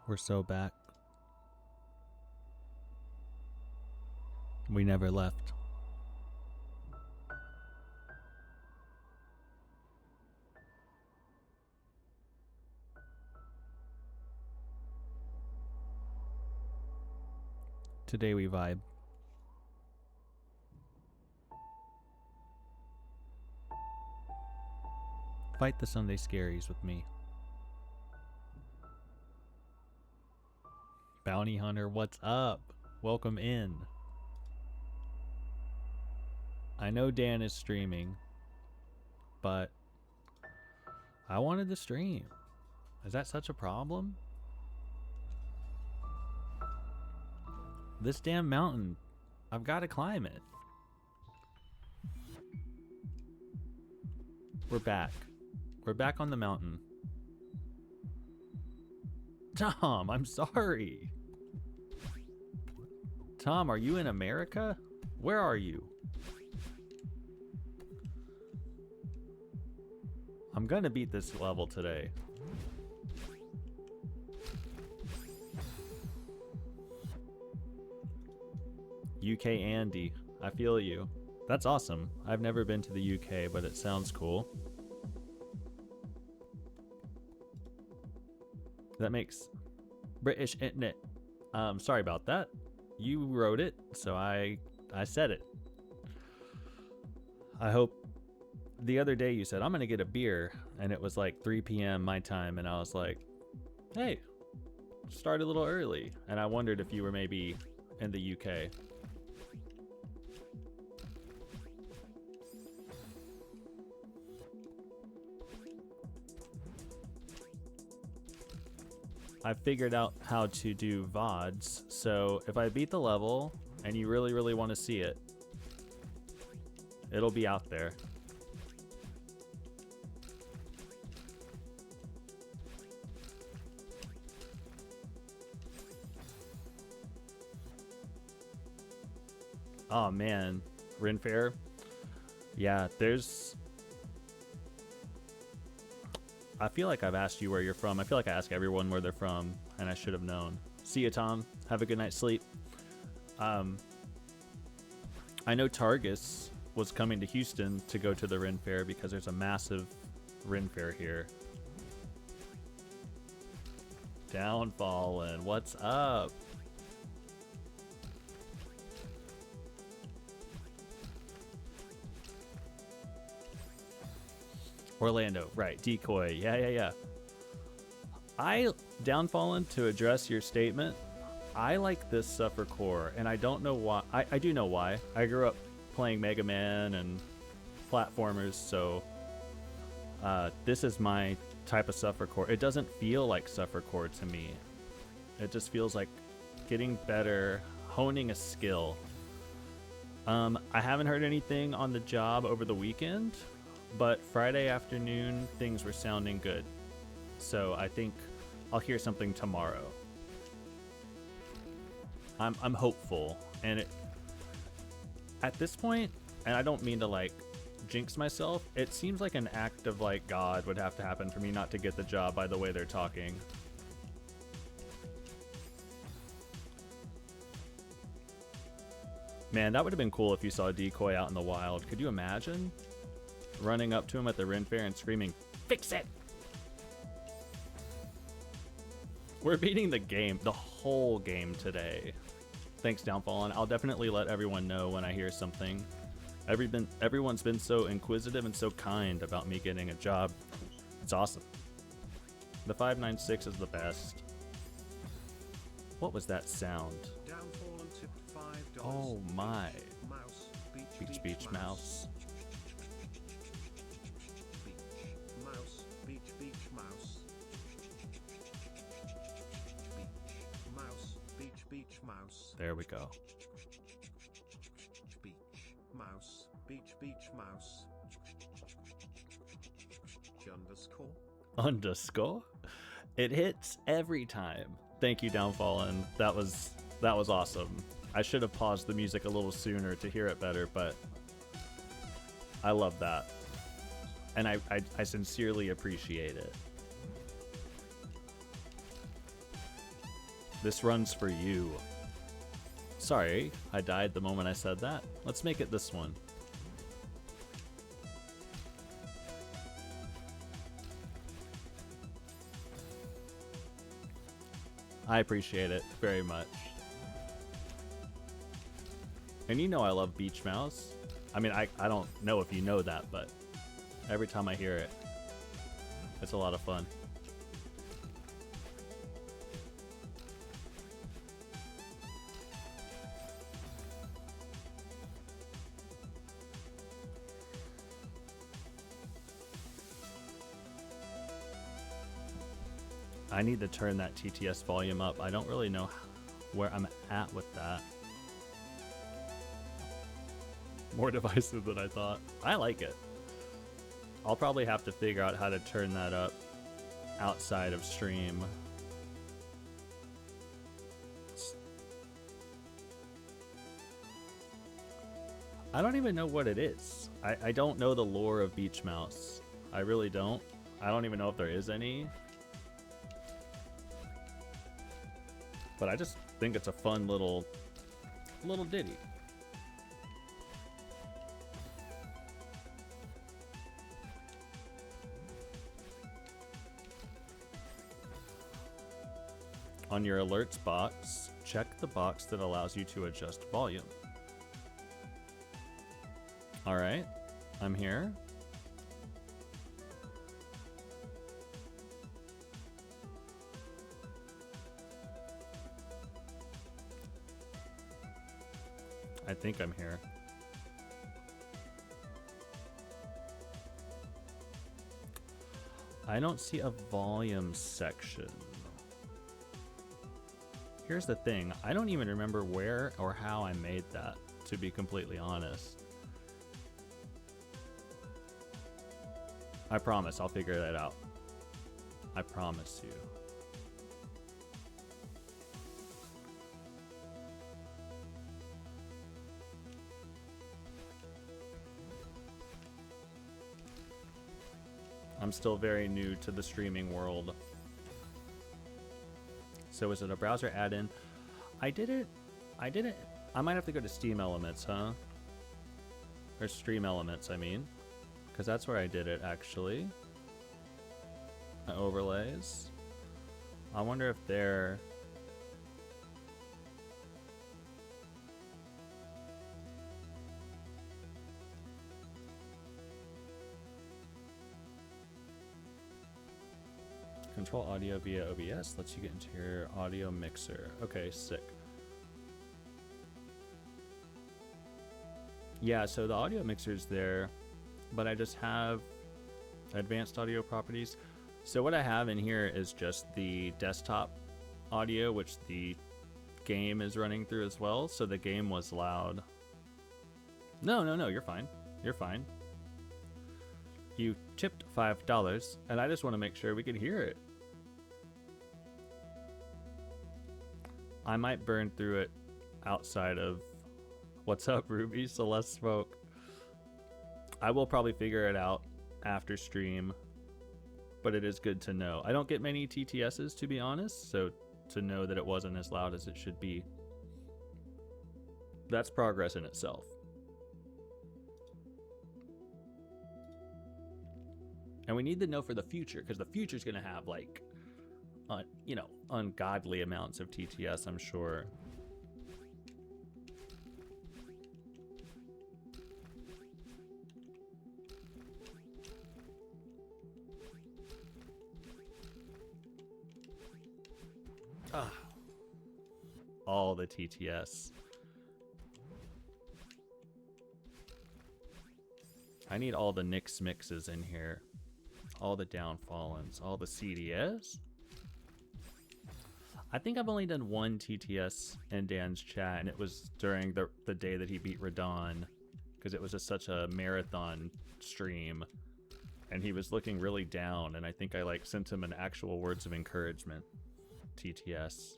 We're so back. We never left. Today we vibe. Fight the Sunday scaries with me. Bounty Hunter, what's up? Welcome in. I know Dan is streaming, but I wanted to stream. Is that such a problem? This damn mountain, I've got to climb it. We're back. We're back on the mountain. Tom, I'm sorry. Tom, are you in America? Where are you? I'm gonna beat this level today. UK Andy, I feel you. That's awesome. I've never been to the UK, but it sounds cool. That makes British internet. Sorry about that. You wrote it, so I said it. I hope the other day you said, I'm gonna get a beer, and it was like 3 p.m. my time, and I was like, hey, start a little early. And I wondered if you were maybe in the UK. I figured out how to do VODs, so if I beat the level and you really, really want to see it, it'll be out there. Oh man, Ren Fair. Yeah, I feel like I've asked you where you're from. I feel like I ask everyone where they're from, and I should have known. See you, Tom. Have a good night's sleep. I know Targus was coming to Houston to go to the Ren Fair because there's a massive Ren Fair here. Downfallen, what's up? Orlando, right, decoy, yeah. Downfallen, to address your statement, I like this Suffer Core, and I don't know why. I do know why. I grew up playing Mega Man and platformers, so this is my type of Suffer Core. It doesn't feel like Suffer Core to me. It just feels like getting better, honing a skill. I haven't heard anything on the job over the weekend, but Friday afternoon things were sounding good, so I think I'll hear something tomorrow. I'm hopeful, and at this point, and I don't mean to like jinx myself, it seems like an act of like God would have to happen for me not to get the job by the way they're talking. Man, that would have been cool if you saw a decoy out in the wild. Could you imagine? Running up to him at the Ren Fair and screaming, "Fix it!" We're beating the game, the whole game today. Thanks, Downfallen. I'll definitely let everyone know when I hear something. Everyone's been so inquisitive and so kind about me getting a job. It's awesome. The 596 is the best. What was that sound? Downfallen tipped $5. Oh my. Mouse. Beach mouse. Mouse. There we go. Beach mouse. Beach mouse. Underscore? It hits every time. Thank you, Downfallen. That was awesome. I should have paused the music a little sooner to hear it better, but I love that. And I sincerely appreciate it. This runs for you. Sorry, I died the moment I said that. Let's make it this one. I appreciate it very much. And you know I love Beach Mouse. I mean, I don't know if you know that, but every time I hear it, it's a lot of fun. I need to turn that TTS volume up. I don't really know where I'm at with that. More divisive than I thought. I like it. I'll probably have to figure out how to turn that up outside of stream. I don't even know what it is. I don't know the lore of Beach Mouse. I really don't. I don't even know if there is any. But I just think it's a fun little ditty. On your alerts box, check the box that allows you to adjust volume. All right, I'm here. I think I'm here. I don't see a volume section. Here's the thing, I don't even remember where or how I made that, to be completely honest. I promise I'll figure that out. I promise you. I'm still very new to the streaming world. So is it a browser add-in? I didn't. I might have to go to Steam Elements, huh? Or Stream Elements, I mean. Because that's where I did it, actually. My overlays. I wonder if they're... Control audio via OBS lets you get into your audio mixer. Okay, sick. Yeah, so the audio mixer's there, but I just have advanced audio properties. So what I have in here is just the desktop audio, which the game is running through as well. So the game was loud. No, you're fine. You're fine. You tipped $5, and I just want to make sure we could hear it. I might burn through it outside of... What's up, Ruby? Celeste spoke. I will probably figure it out after stream, but it is good to know. I don't get many TTSs, to be honest, so to know that it wasn't as loud as it should be, that's progress in itself. And we need to know for the future, because the future is going to have, like, you know, ungodly amounts of TTS, I'm sure. All the TTS. I need all the Nyx mixes in here. All the Downfallens. All the CDS. I think I've only done one TTS in Dan's chat, and it was during the day that he beat Radon, because it was just such a marathon stream, and he was looking really down, and I think I like sent him an actual words of encouragement TTS.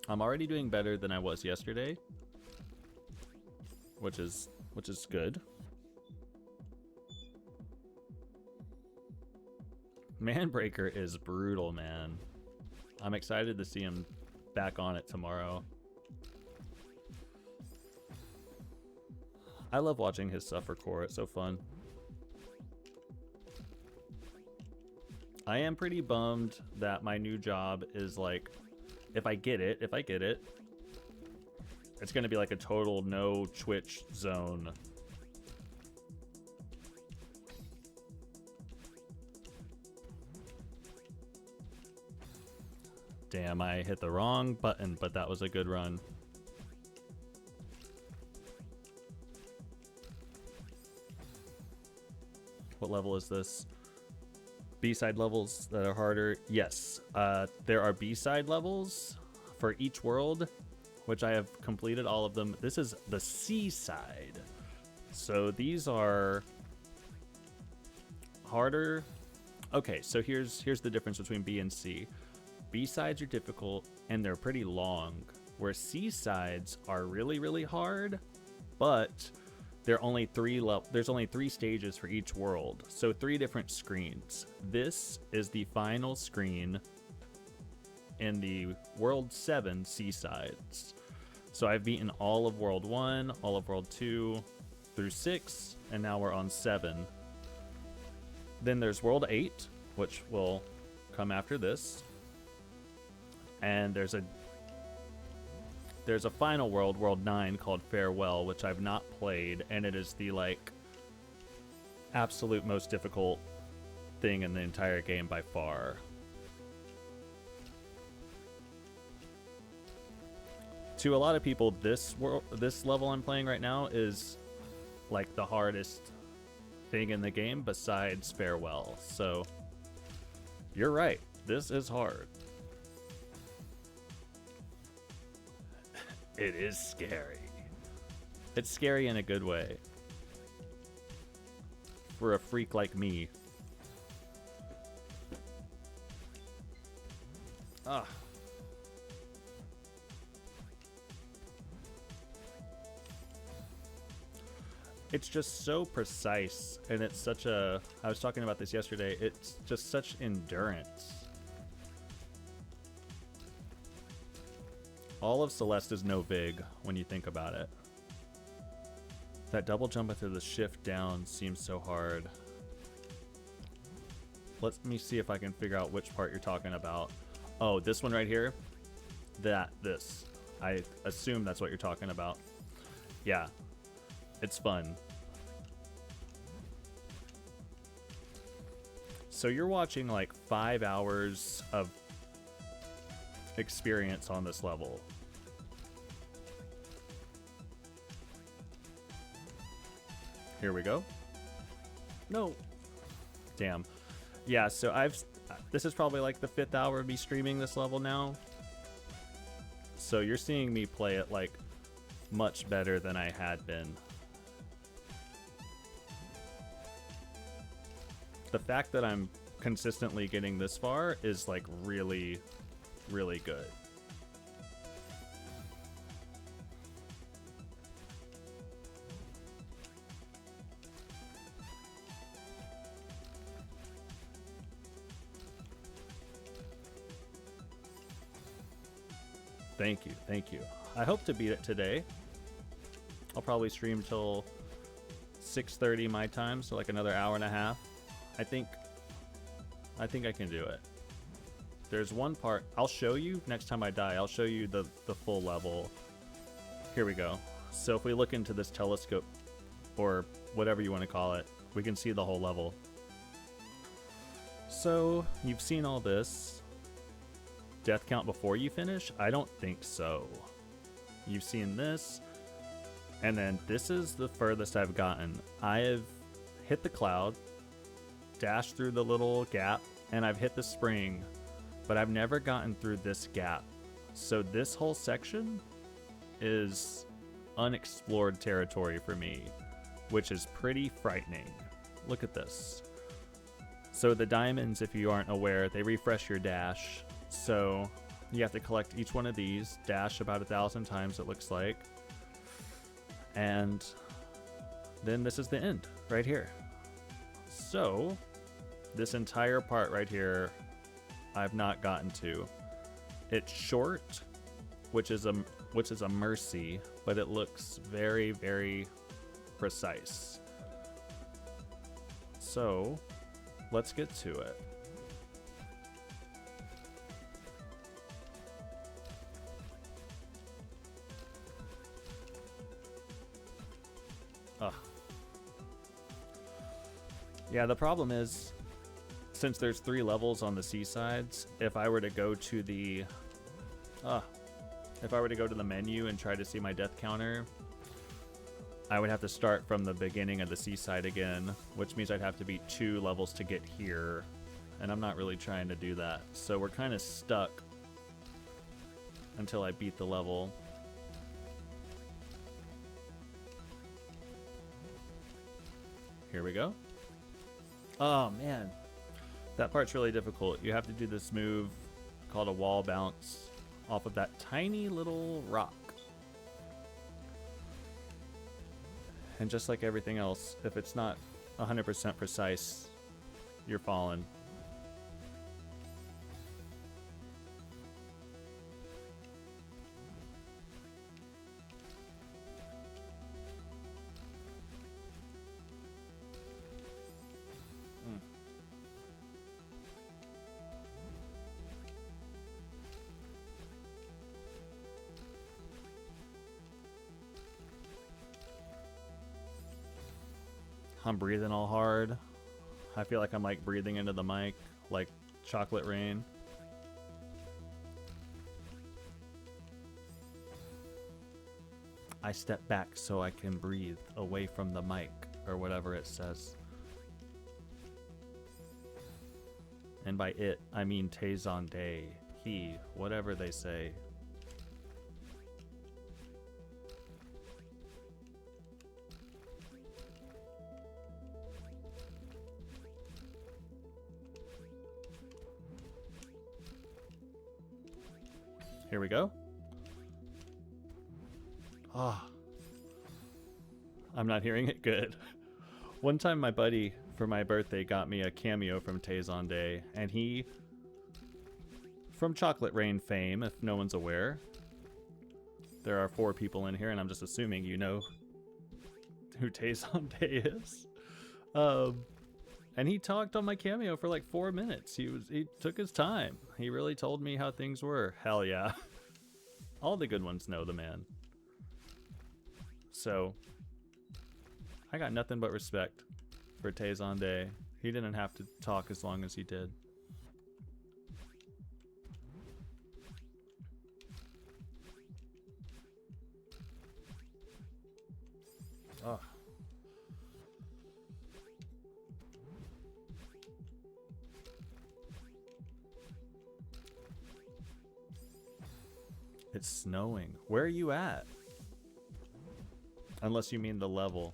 I'm already doing better than I was yesterday. which is good. Manbreaker is brutal, man. I'm excited to see him back on it tomorrow. I love watching his suffer core. It's so fun. I am pretty bummed that my new job is like, if I get it, it's going to be like a total no Twitch zone. Damn, I hit the wrong button, but that was a good run. What level is this? B-side levels that are harder? Yes. There are B-side levels for each world, which I have completed all of them. This is the C-side. So these are harder. Okay, so here's the difference between B and C. B-sides are difficult and they're pretty long, where C-sides are really, really hard, but there's only 3 stages for each world, so 3 different screens. This is the final screen in the World 7 C-sides. So I've beaten all of World 1, all of World 2 through 6, and now we're on 7. Then there's World 8, which will come after this. And there's a final world, World 9, called Farewell, which I've not played, and it is the, like, absolute most difficult thing in the entire game by far. To a lot of people, this level I'm playing right now is, like, the hardest thing in the game besides Farewell. So, you're right. This is hard. It is scary. It's scary in a good way. For a freak like me. Ah. It's just so precise, and it's such a... I was talking about this yesterday. It's just such endurance. All of Celeste is no vig when you think about it. That double jump into the shift down seems so hard. Let me see if I can figure out which part you're talking about. Oh, this one right here? This. I assume that's what you're talking about. Yeah. It's fun. So you're watching like 5 hours of experience on this level. Here we go. No. Damn. Yeah, so this is probably like the 5th hour of me streaming this level now. So you're seeing me play it like much better than I had been. The fact that I'm consistently getting this far is like really, really good. Thank you, thank you. I hope to beat it today. I'll probably stream till 6:30 my time, so like another hour and a half. I think I can do it. There's one part I'll show you next time I die. I'll show you the full level. Here we go. So if we look into this telescope, or whatever you want to call it, we can see the whole level. So you've seen all this. Death count before you finish? I don't think so. You've seen this, and then this is the furthest I've gotten. I have hit the cloud, dashed through the little gap, and I've hit the spring, but I've never gotten through this gap. So this whole section is unexplored territory for me, which is pretty frightening. Look at this. So the diamonds, if you aren't aware, they refresh your dash. So you have to collect each one of these, dash about 1,000 times it looks like. And then this is the end right here. So this entire part right here, I've not gotten to. It's short, which is a mercy, but it looks very, very precise. So let's get to it. Ugh. Yeah, the problem is, since there's 3 levels on the seasides, if I were to go to the menu and try to see my death counter, I would have to start from the beginning of the seaside again, which means I'd have to beat 2 levels to get here, and I'm not really trying to do that. So we're kind of stuck until I beat the level. Here we go. Oh man, that part's really difficult. You have to do this move called a wall bounce off of that tiny little rock. And just like everything else, if it's not 100% precise, you're falling. I'm breathing all hard. I feel like I'm like breathing into the mic like chocolate rain. I step back so I can breathe away from the mic, or whatever it says. And by it, I mean Tay, he, whatever they say. Here we go. Ah, I'm not hearing it good. One time my buddy, for my birthday, got me a cameo from Tay, and he, from Chocolate Rain fame, if no one's aware, there are 4 people in here, and I'm just assuming you know who Tay is. And he talked on my cameo for like 4 minutes. He took his time. He really told me how things were. Hell yeah. All the good ones know the man. So I got nothing but respect for Tay. He didn't have to talk as long as he did. Oh. It's snowing. Where are you at? Unless you mean the level.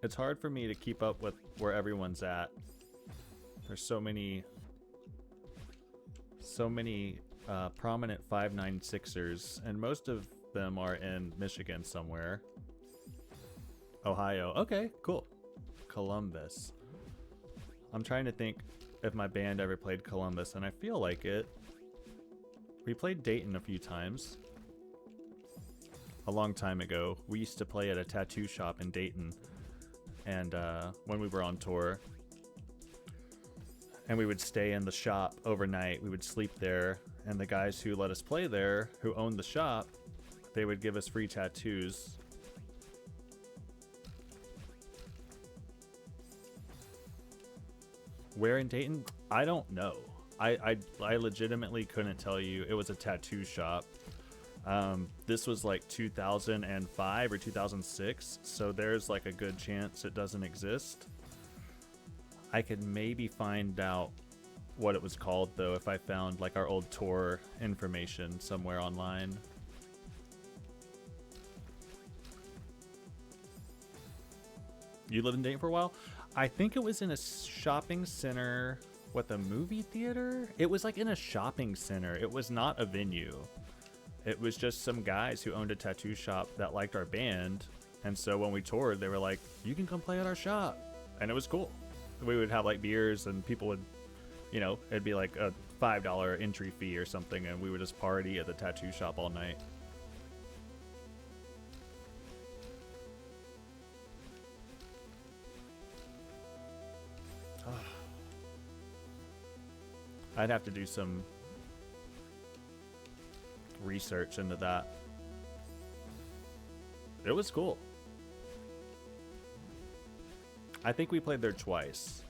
It's hard for me to keep up with where everyone's at. There's so many prominent 596ers, and most of them are in Michigan somewhere. Ohio. Okay, cool. Columbus. I'm trying to think if my band ever played Columbus, and I feel like it. We played Dayton a few times. A long time ago. We used to play at a tattoo shop in Dayton, and when we were on tour, and we would stay in the shop overnight. We would sleep there, and the guys who let us play there, who owned the shop, they would give us free tattoos. Where in Dayton? I don't know. I legitimately couldn't tell you. It was a tattoo shop. This was like 2005 or 2006, so there's like a good chance it doesn't exist. I could maybe find out what it was called though if I found like our old tour information somewhere online. You lived in Dayton for a while? I think it was in a shopping center with a movie theater. It was like in a shopping center. It was not a venue. it was just some guys who owned a tattoo shop that liked our band. And so when we toured, they were like, you can come play at our shop. And it was cool. We would have like beers and people would, you know, it'd be like a $5 entry fee or something. And we would just party at the tattoo shop all night. I'd have to do some research into that. It was cool. I think we played there twice.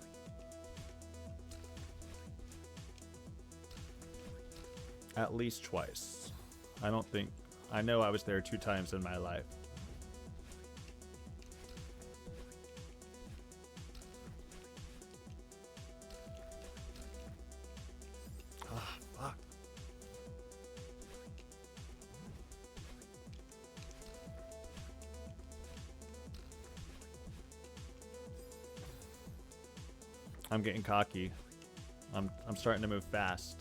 At least twice. I know I was there 2 times in my life. I'm getting cocky. I'm starting to move fast.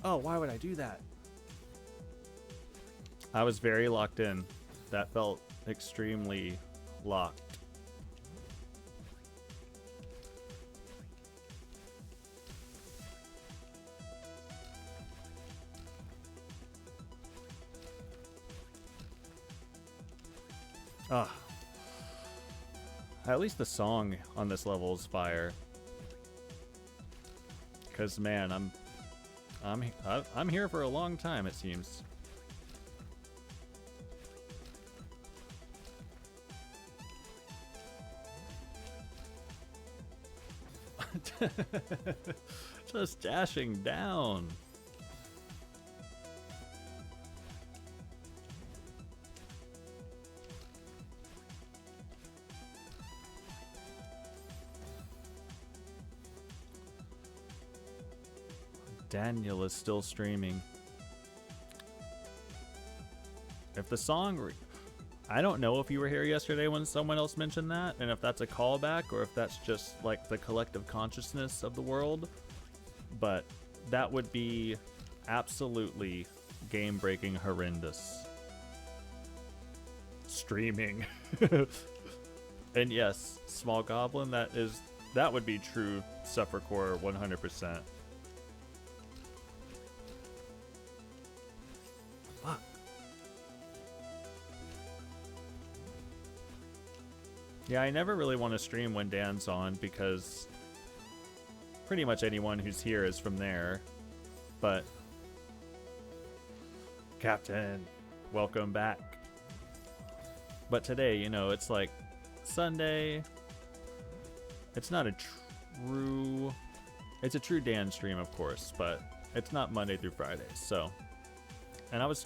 Oh, why would I do that? I was very locked in. That felt extremely locked. At least the song on this level is fire. Cause man, I'm here for a long time, it seems. Just dashing down. Daniel is still streaming. If the song... I don't know if you were here yesterday when someone else mentioned that, and if that's a callback, or if that's just like the collective consciousness of the world, but that would be absolutely game-breaking horrendous. Streaming. And yes, Small Goblin, that would be true Suffercore 100%. Yeah, I never really want to stream when Dan's on because pretty much anyone who's here is from there. But Captain, welcome back. But today, you know, it's like Sunday. It's not a true... It's a true Dan stream, of course, but it's not Monday through Friday, so... And I was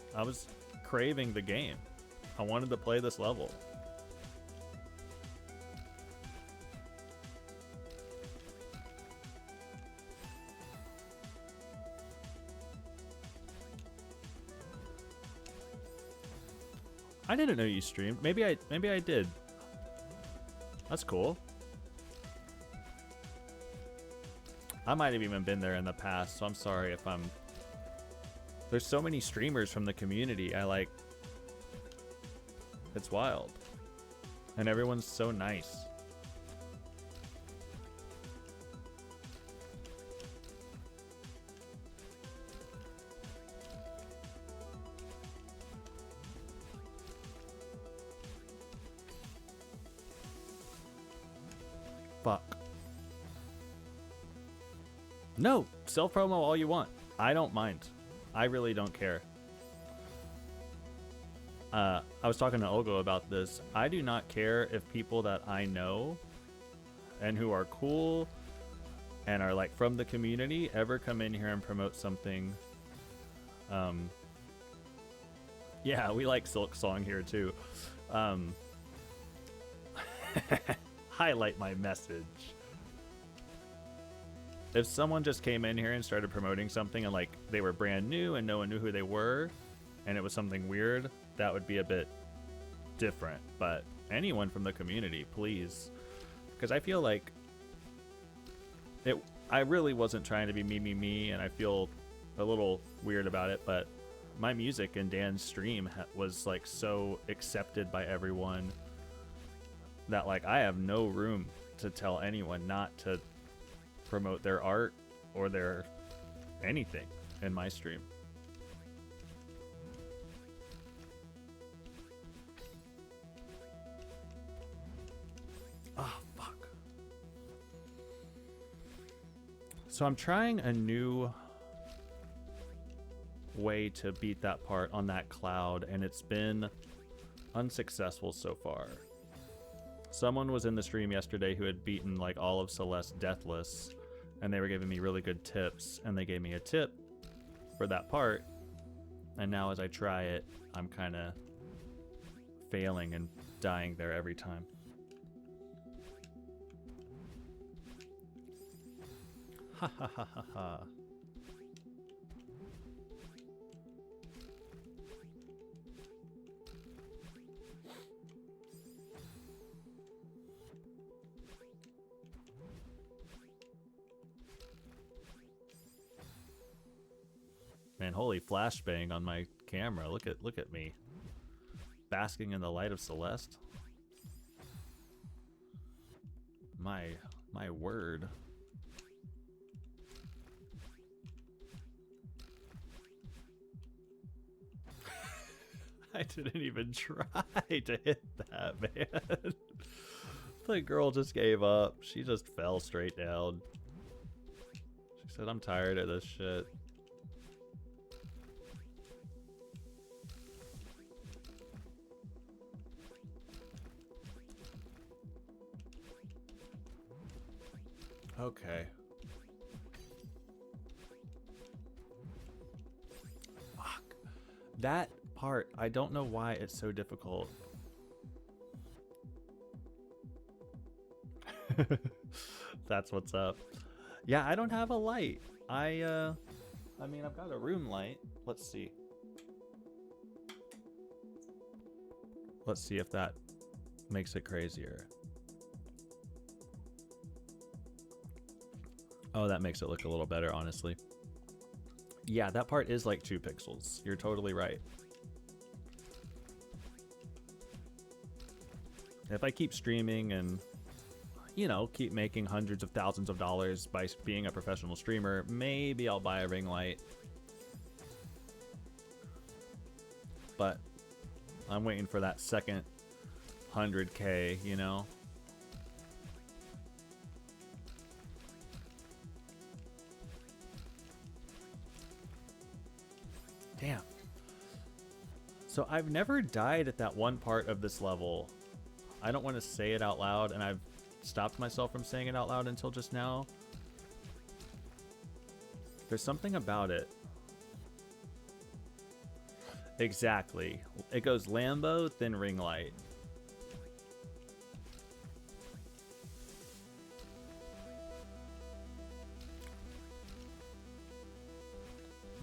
craving the game. I wanted to play this level. I didn't know you streamed. Maybe I did. That's cool. I might have even been there in the past, so I'm sorry if I'm... There's so many streamers from the community. It's wild. And everyone's so nice. Fuck. No, self-promo all you want. I don't mind. I really don't care. I was talking to Olgo about this. I do not care if people that I know and who are cool and are like from the community ever come in here and promote something. Yeah, we like Silk Song here too. Highlight my message. if someone just came in here and started promoting something and like they were brand new and no one knew who they were and it was something weird, that would be a bit different. But anyone from the community, please. Because I feel like I really wasn't trying to be me, and I feel a little weird about it, but my music in Dan's stream was like so accepted by everyone that like I have no room to tell anyone not to promote their art or their anything in my stream. Oh, fuck. So I'm trying a new way to beat that part on that cloud, and it's been unsuccessful so far. Someone was in the stream yesterday who had beaten like all of Celeste deathless, and they were giving me really good tips, and they gave me a tip for that part, and now as I try it, I'm kind of failing and dying there every time. Ha ha ha ha ha. Man, holy flashbang on my camera. Look at me. Basking in the light of Celeste. My word. I didn't even try to hit that, man. The girl just gave up. She just fell straight down. She said, I'm tired of this shit. Okay. Fuck. That part, I don't know why it's so difficult. That's what's up. Yeah, I don't have a light. I mean, I've got a room light. Let's see. Let's see if that makes it crazier. Oh, that makes it look a little better, honestly. Yeah, that part is like 2 pixels. You're totally right. If I keep streaming and, you know, keep making hundreds of thousands of dollars by being a professional streamer, maybe I'll buy a ring light. But I'm waiting for that second 100K, you know? Damn. So I've never died at that one part of this level. I don't want to say it out loud, and I've stopped myself from saying it out loud until just now. There's something about it. Exactly. It goes Lambo, then ring light.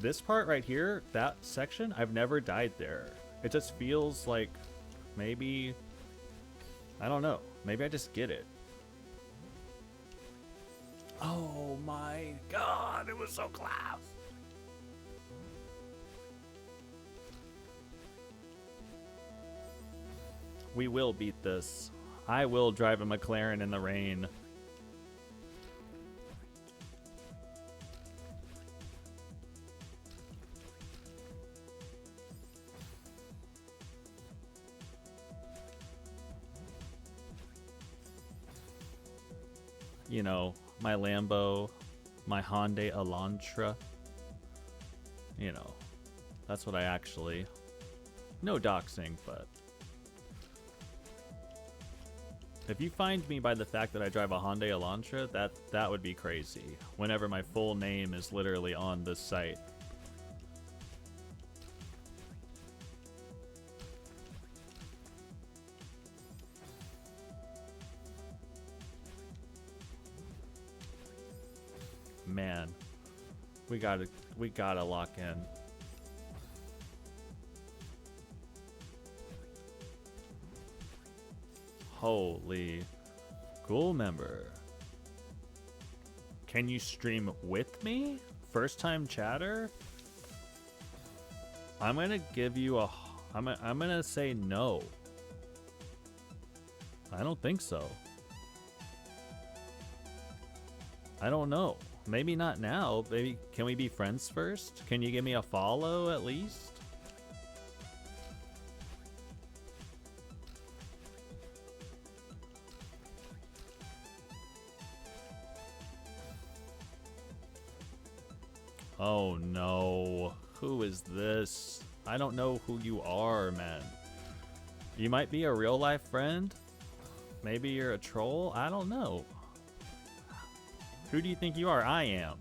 This part right here, that section, I've never died there. It just feels like maybe, I don't know, maybe I just get it. Oh my god, it was so close. We will beat this. I will drive a McLaren in the rain. You know, my Lambo, my Hyundai Elantra. You know, that's what I actually... No doxing, but... If you find me by the fact that I drive a Hyundai Elantra, that would be crazy. Whenever my full name is literally on this site. man. We gotta lock in. Holy. Cool member. Can you stream with me? First time chatter? I'm gonna give you a... I'm gonna say no. I don't think so. I don't know. Maybe not now. Maybe, can we be friends first? Can you give me a follow at least? Oh no. Who is this? I don't know who you are, man. You might be a real life friend. Maybe you're a troll. I don't know. Who do you think you are? I am.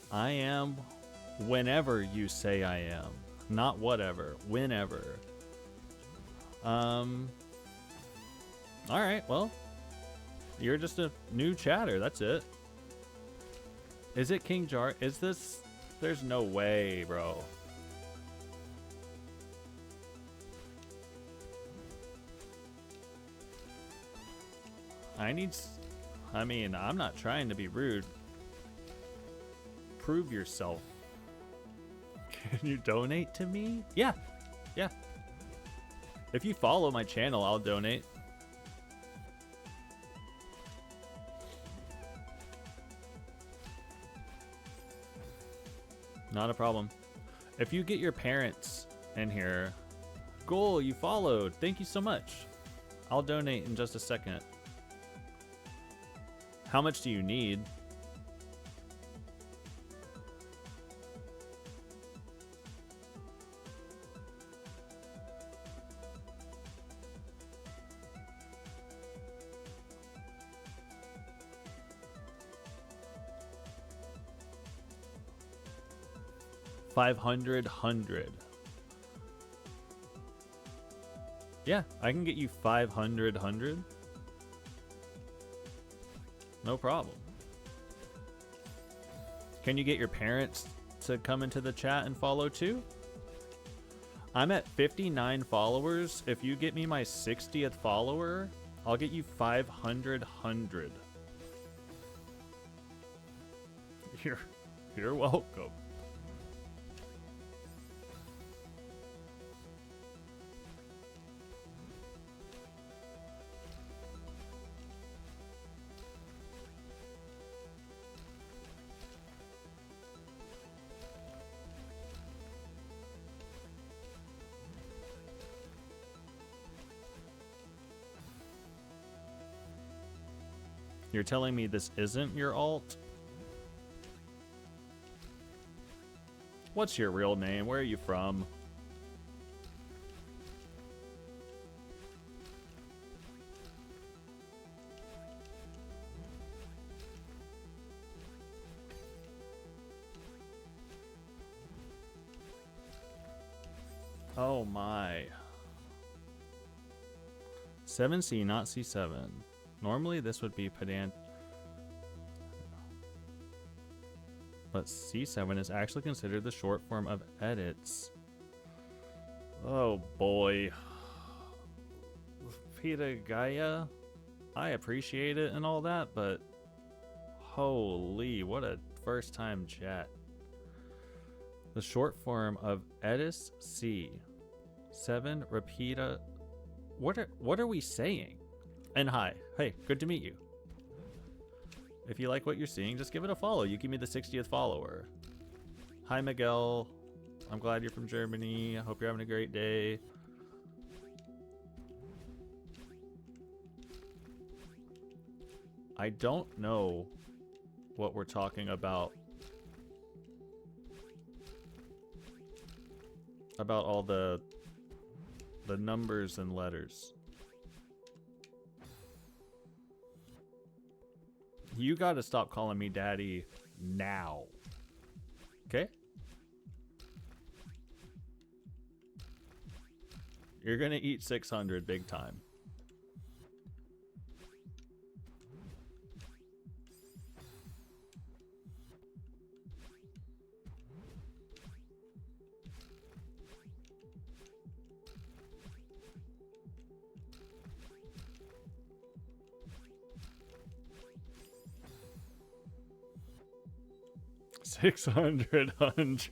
I am whenever you say I am. Not whatever. Whenever. Alright, well. You're just a new chatter, that's it. Is it King Jar? Is this... There's no way, bro. I mean, I'm not trying to be rude. Prove yourself. Can you donate to me? Yeah. Yeah. If you follow my channel, I'll donate. Not a problem. If you get your parents in here, cool, you followed. Thank you so much. I'll donate in just a second. How much do you need? $500. Yeah, I can get you 500. No problem. Can you get your parents to come into the chat and follow too? I'm at 59 followers. If you get me my 60th follower, I'll get you 500. You're welcome. You're telling me this isn't your alt? What's your real name? Where are you from? Oh my. 7C, not C7. Normally this would be pedant. But C7 is actually considered the short form of edits. Oh boy. Peter Gaia, I appreciate it and all that, but holy, what a first time chat. The short form of Edis C. 7 repeata. What are we saying? And hi. Hey, good to meet you. If you like what you're seeing, just give it a follow. You give me the 60th follower. Hi, Miguel. I'm glad you're from Germany. I hope you're having a great day. I don't know what we're talking about. About all the numbers and letters. You gotta stop calling me daddy now. Okay? You're gonna eat 600 big time. $600.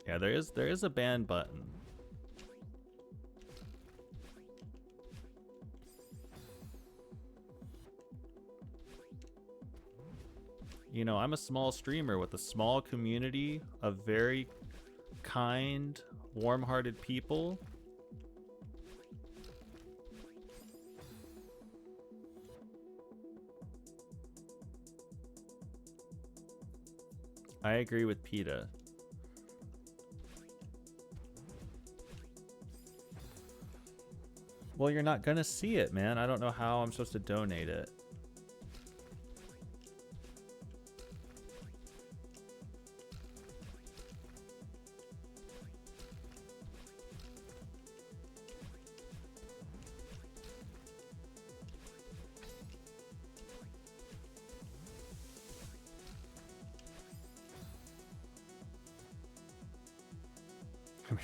Yeah, there is a ban button. You know, I'm a small streamer with a small community of very kind, warm-hearted people. I agree with PETA. Well, you're not gonna see it, man. I don't know how I'm supposed to donate it.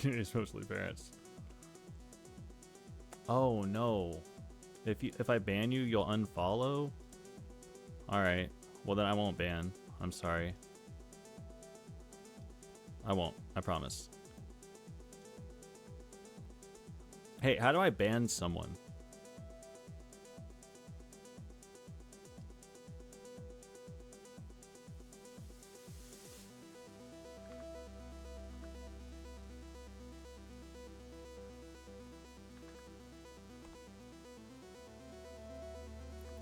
It's mostly parents. Oh no. If I ban you, you'll unfollow? Alright. Well then I won't ban. I'm sorry. I won't. I promise. Hey, how do I ban someone?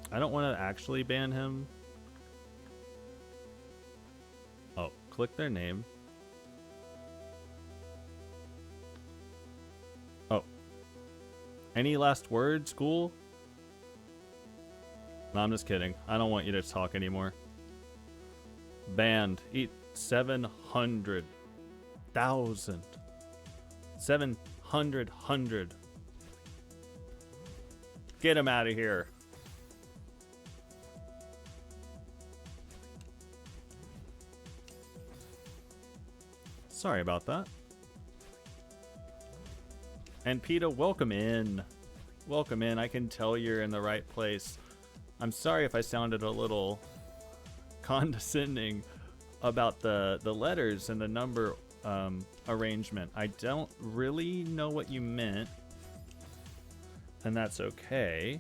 I don't want to actually ban him. Oh, click their name. Oh. Any last words, school? No, I'm just kidding. I don't want you to talk anymore. Banned. Eat 700,000. 700. Get him out of here. Sorry about that. And PETA, welcome in. Welcome in. I can tell you're in the right place. I'm sorry if I sounded a little condescending about the letters and the number arrangement. I don't really know what you meant, and that's okay.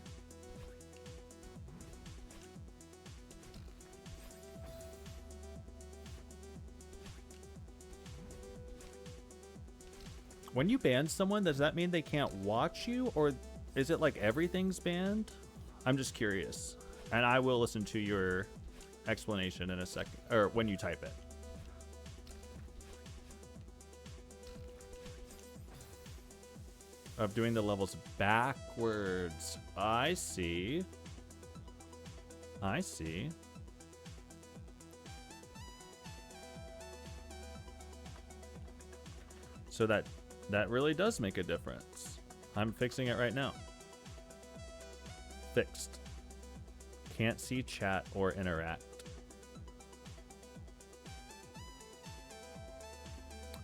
When you ban someone, does that mean they can't watch you, or is it like everything's banned? I'm just curious, and I will listen to your explanation in a second, or when you type it. Of doing the levels backwards. I see. I see. So that really does make a difference. I'm fixing it right now. Fixed. Can't see chat or interact.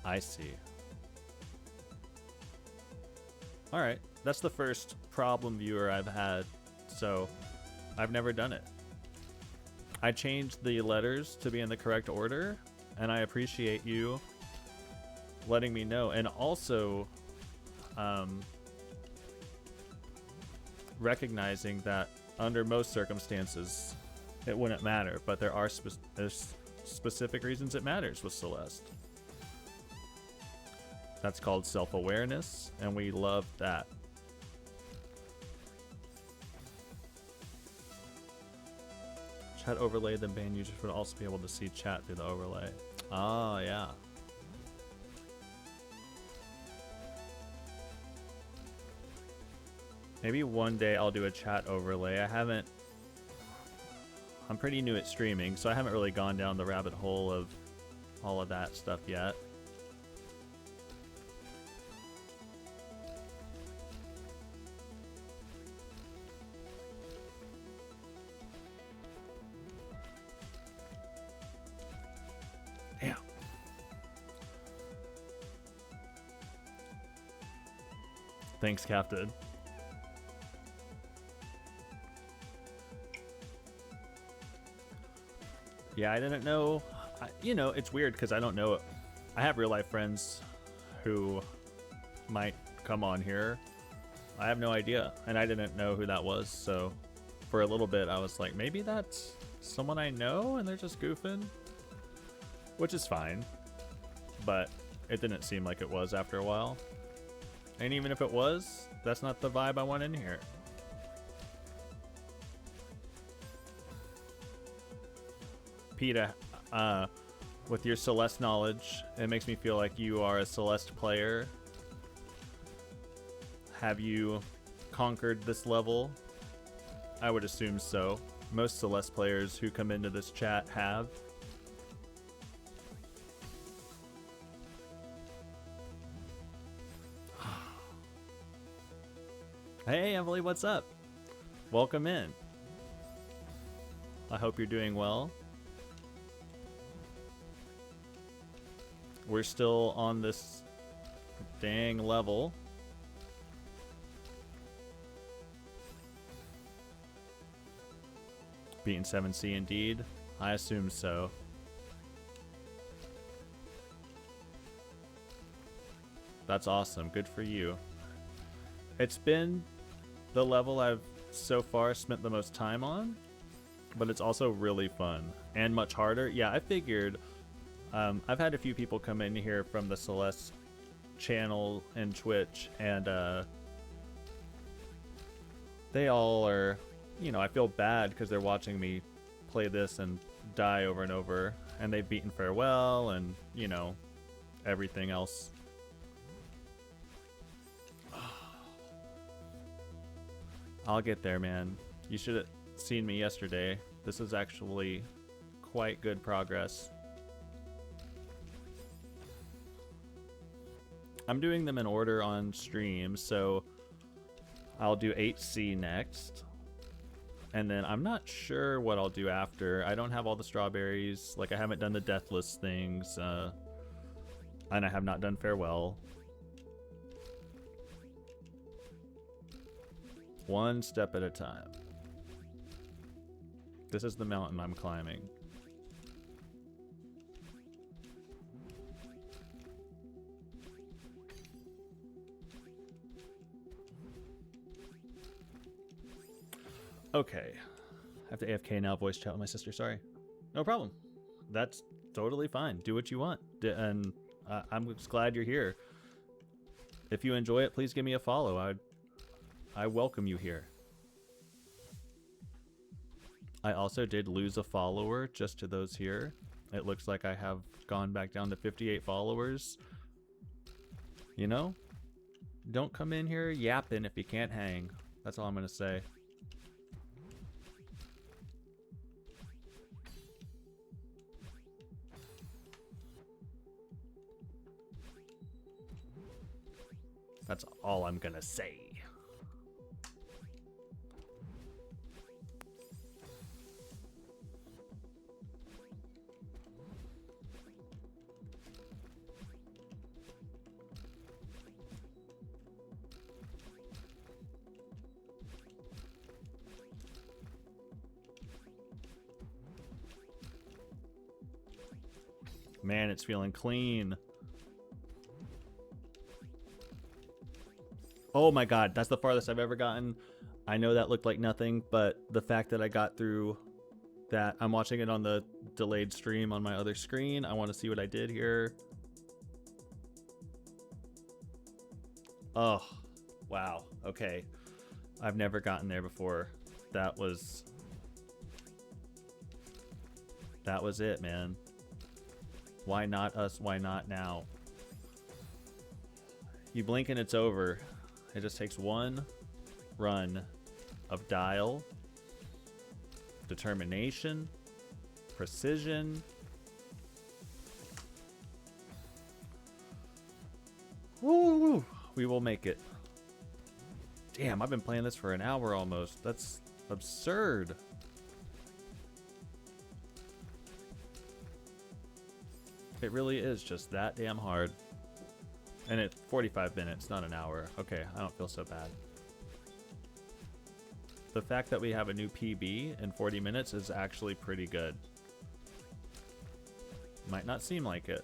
I see. Alright, that's the first problem viewer I've had, so I've never done it. I changed the letters to be in the correct order, and I appreciate you letting me know, and also recognizing that under most circumstances it wouldn't matter, but there are there's specific reasons it matters with Celeste. That's called self-awareness, and we love that. Chat overlay, then ban users would also be able to see chat through the overlay. Ah, yeah. Maybe one day I'll do a chat overlay. I'm pretty new at streaming, so I haven't really gone down the rabbit hole of all of that stuff yet. Damn. Thanks, Captain. Yeah, I didn't know. You know, it's weird because I don't know. I have real life friends who might come on here. I have no idea, and I didn't know who that was. So for a little bit, I was like, maybe that's someone I know and they're just goofing, which is fine. But it didn't seem like it was after a while. And even if it was, that's not the vibe I want in here. Peter, with your Celeste knowledge, it makes me feel like you are a Celeste player. Have you conquered this level? I would assume so. Most Celeste players who come into this chat have. Hey Emily, what's up? Welcome in. I hope you're doing well. We're still on this dang level. Beating 7C indeed. I assume so. That's awesome. Good for you. It's been the level I've so far spent the most time on, but it's also really fun and much harder. Yeah, I figured. I've had a few people come in here from the Celeste channel and Twitch, and they all are, you know, I feel bad because they're watching me play this and die over and over, and they've beaten Farewell and, you know, everything else. I'll get there, man. You should have seen me yesterday. This is actually quite good progress. I'm doing them in order on stream, so I'll do 8C next. And then I'm not sure what I'll do after. I don't have all the strawberries. Like, I haven't done the deathless things. And I have not done Farewell. One step at a time. This is the mountain I'm climbing. Okay. I have to AFK now, voice chat with my sister. Sorry. No problem. That's totally fine. Do what you want. And I'm just glad you're here. If you enjoy it, please give me a follow. I welcome you here. I also did lose a follower just to those here. It looks like I have gone back down to 58 followers. You know? Don't come in here yapping if you can't hang. That's all I'm going to say. That's all I'm gonna say. Man, it's feeling clean. Oh my god, that's the farthest I've ever gotten. I know that looked like nothing, but the fact that I got through that, I'm watching it on the delayed stream on my other screen. I want to see what I did here. Oh, wow. Okay. I've never gotten there before. That was it, man. Why not us? Why not now? You blink and it's over. It just takes one. run of dial, determination, precision. Woo! We will make it. Damn, I've been playing this for an hour almost. That's absurd. It really is just that damn hard. And it's 45 minutes, not an hour. Okay, I don't feel so bad. The fact that we have a new PB in 40 minutes is actually pretty good. Might not seem like it.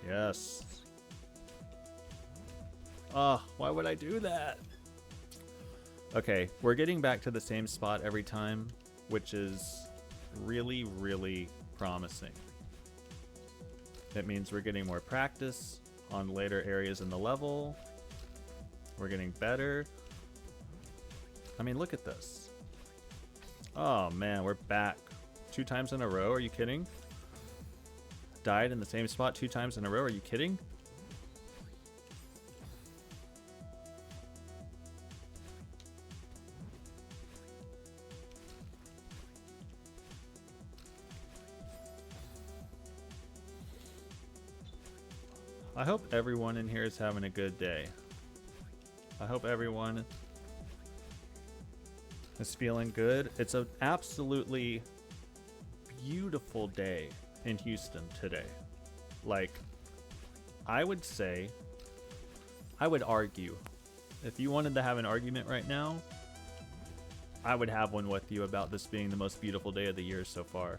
Yes. Why would I do that? Okay, we're getting back to the same spot every time, which is really, really promising. It means we're getting more practice on later areas in the level. We're getting better. I mean, look at this. Oh man, we're back 2 times in a row. Are you kidding? Died in the same spot 2 times in a row. Are you kidding? I hope everyone in here is having a good day. I hope everyone is feeling good. It's an absolutely beautiful day in Houston today. Like, I would say, I would argue, if you wanted to have an argument right now, I would have one with you about this being the most beautiful day of the year so far.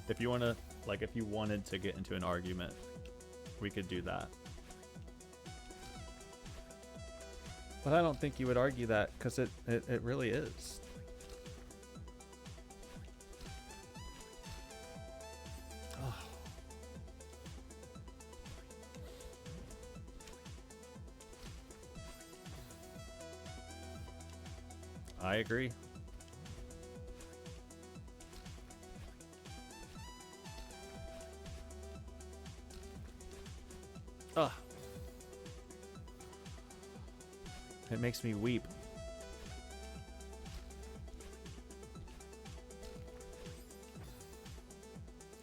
If you want to, like, if you wanted to get into an argument, we could do that. But I don't think you would argue that, because it really is. I agree. Ugh. It makes me weep.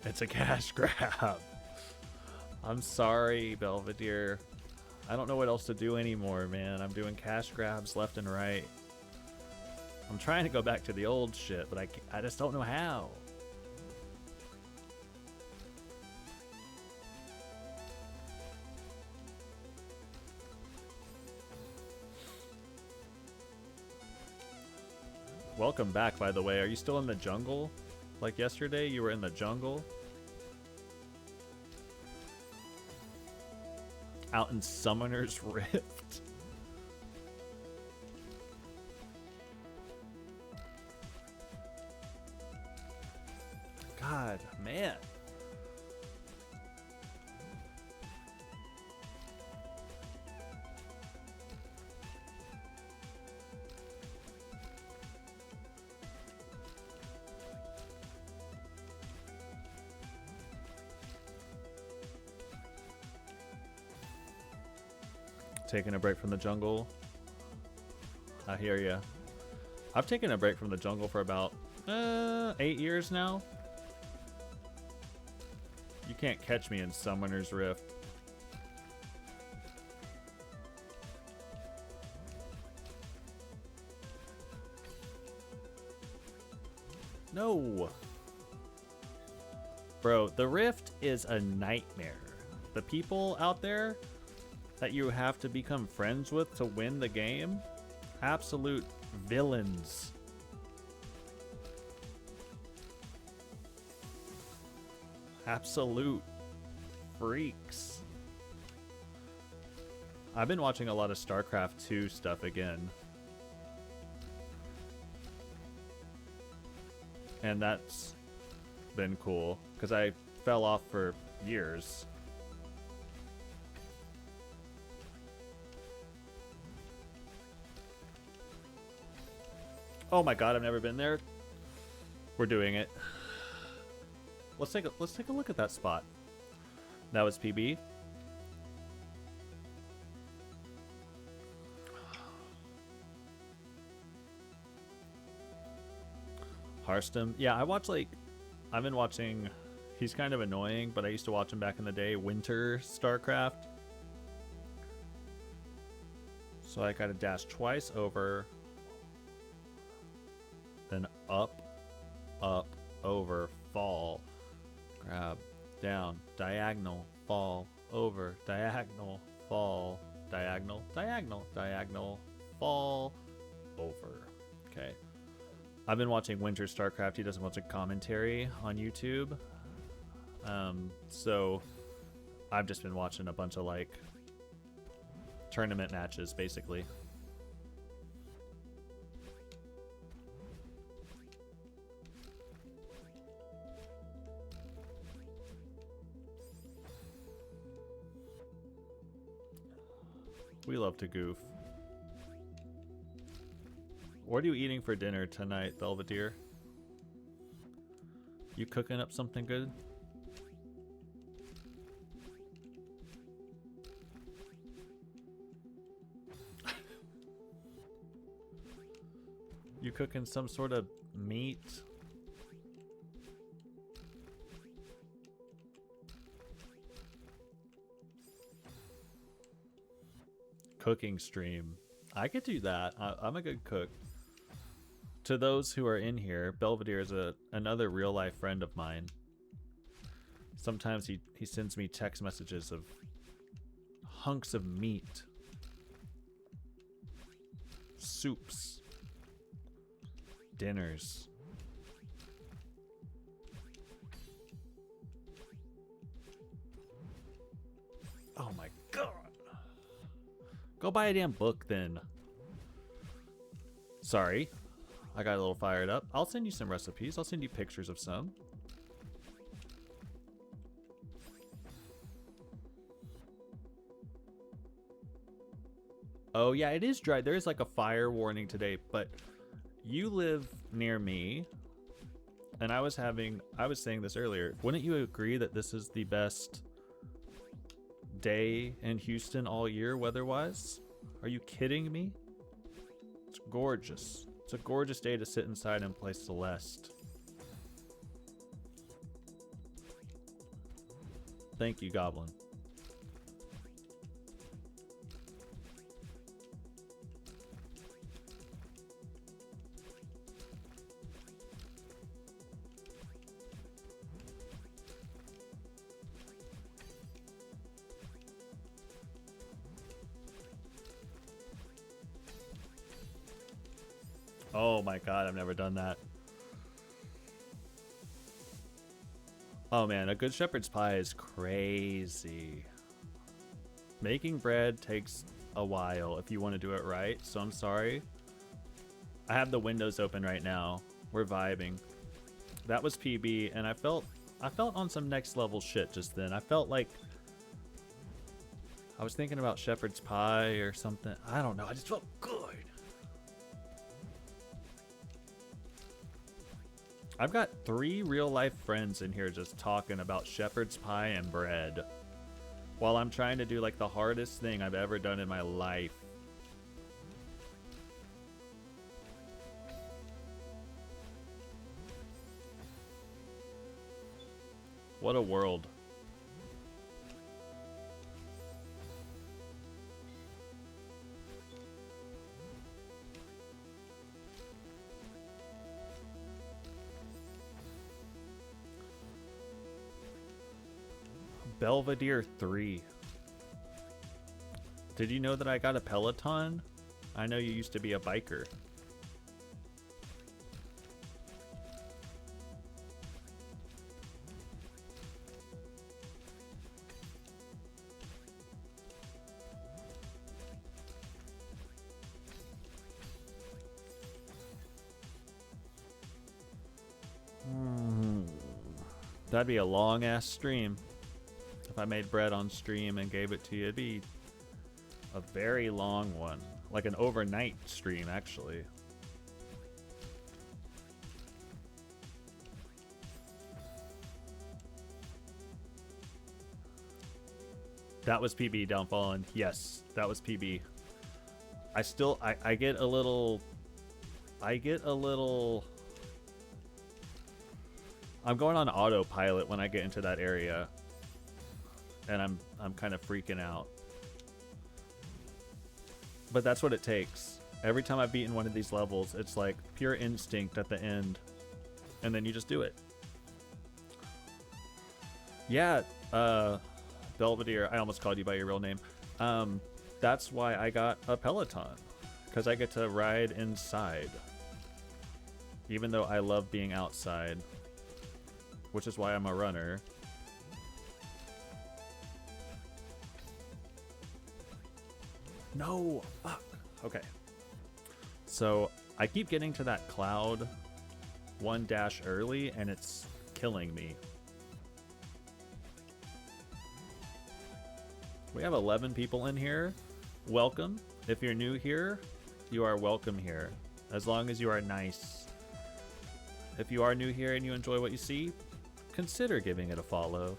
It's a cash grab. I'm sorry, Belvedere. I don't know what else to do anymore, man. I'm doing cash grabs left and right. I'm trying to go back to the old shit, but I just don't know how. Welcome back, by the way. Are you still in the jungle? Like yesterday, you were in the jungle? Out in Summoner's Rift? God, man. Taking a break from the jungle. I hear ya. I've taken a break from the jungle for about 8 years now. You can't catch me in Summoner's Rift. No. Bro, the Rift is a nightmare. The people out there that you have to become friends with to win the game, absolute villains. Absolute freaks. I've been watching a lot of StarCraft 2 stuff again. And that's been cool, because I fell off for years. Oh my god, I've never been there. We're doing it. Let's take a look at that spot. That was PB. Hearthstone. Yeah, I've been watching, he's kind of annoying, but I used to watch him back in the day, Winter StarCraft. So I gotta dash twice over, then up, over, fall, grab, down, diagonal, fall, over, diagonal, fall, diagonal, diagonal, diagonal, fall, over. Okay. I've been watching Winter StarCraft. He doesn't watch a commentary on YouTube. So I've just been watching a bunch of like tournament matches, basically. We love to goof. What are you eating for dinner tonight, Belvedere? You cooking up something good? You cooking some sort of meat? Cooking stream. I could do that. I'm a good cook. To those who are in here, Belvedere is another real life friend of mine. Sometimes he sends me text messages of hunks of meat, soups, dinners. Oh my god. Go buy a damn book then. Sorry. I got a little fired up. I'll send you some recipes. I'll send you pictures of some. Oh yeah, it is dry. There is like a fire warning today, but you live near me, and I was saying this earlier. Wouldn't you agree that this is the best day in Houston all year weather-wise? Are you kidding me? It's gorgeous. It's a gorgeous day to sit inside and play Celeste. Thank you, Goblin. Oh my god, I've never done that. Oh man, a good shepherd's pie is crazy. Making bread takes a while if you want to do it right, so I'm sorry. I have the windows open right now. We're vibing. That was PB, and I felt on some next level shit just then. I felt like I was thinking about shepherd's pie or something. I don't know. I just felt good. I've got 3 real life friends in here just talking about shepherd's pie and bread while I'm trying to do like the hardest thing I've ever done in my life. What a world. Belvedere 3. Did you know that I got a Peloton? I know you used to be a biker. That'd be a long ass stream. If I made bread on stream and gave it to you, it'd be a very long one. Like an overnight stream, actually. That was PB Downfallen. Yes, that was PB. I get a little I'm going on autopilot when I get into that area. And I'm kind of freaking out. But that's what it takes. Every time I've beaten one of these levels, it's like pure instinct at the end. And then you just do it. Yeah, Belvedere, I almost called you by your real name. That's why I got a Peloton. Because I get to ride inside. Even though I love being outside. Which is why I'm a runner. No! Fuck! Okay. So, I keep getting to that cloud one dash early, and it's killing me. We have 11 people in here. Welcome. If you're new here, you are welcome here. As long as you are nice. If you are new here and you enjoy what you see, consider giving it a follow.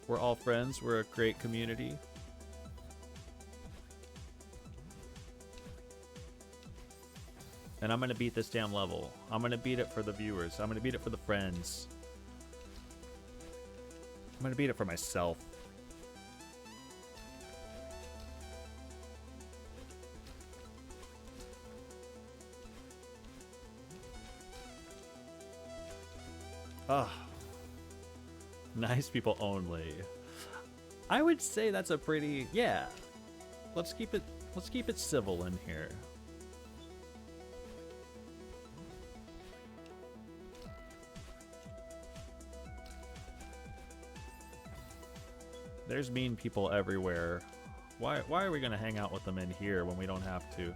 We're all friends. We're a great community. And I'm going to beat this damn level. I'm going to beat it for the viewers. I'm going to beat it for the friends. I'm going to beat it for myself. Ah, nice people only. I would say that's a pretty, yeah. Let's keep it civil in here. There's mean people everywhere. Why are we gonna hang out with them in here when we don't have to?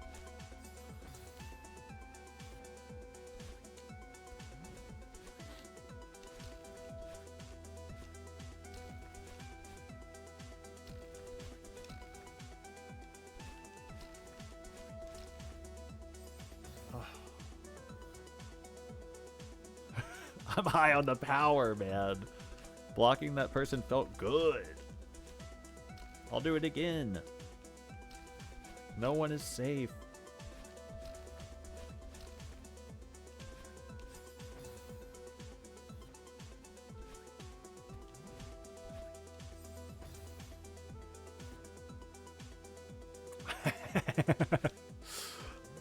I'm high on the power, man. Blocking that person felt good. I'll do it again. No one is safe.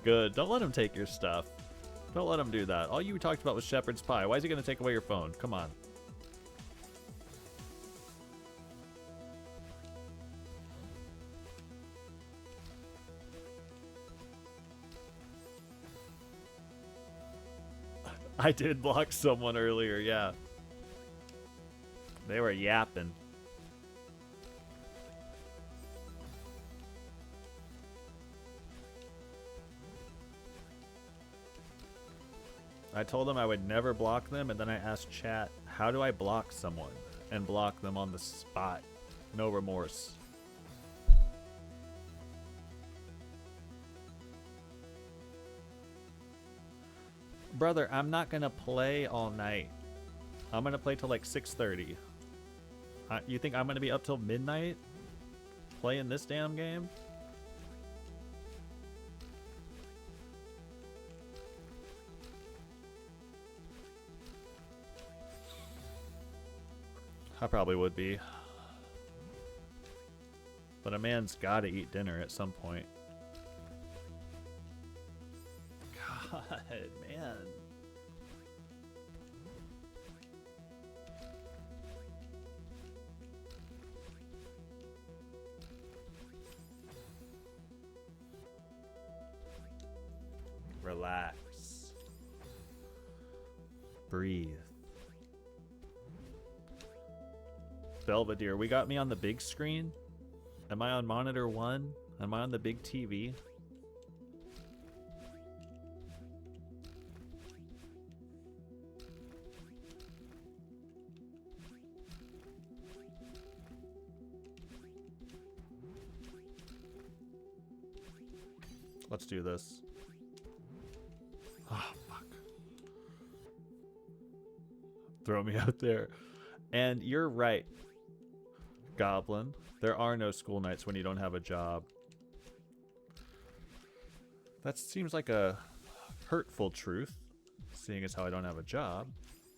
Good. Don't let him take your stuff. Don't let him do that. All you talked about was shepherd's pie. Why is he going to take away your phone? Come on. I did block someone earlier, yeah. They were yapping. I told them I would never block them, and then I asked chat, how do I block someone? And block them on the spot. No remorse. Brother, I'm not gonna play all night. I'm gonna play till like 6:30. You think I'm gonna be up till midnight playing this damn game? I probably would be. But a man's gotta eat dinner at some point. God, man. Relax. Breathe. Belvedere, we got me on the big screen? Am I on monitor 1? Am I on the big TV? Let's do this. Oh, fuck. Throw me out there. And you're right, Goblin. There are no school nights when you don't have a job. That seems like a hurtful truth, seeing as how I don't have a job.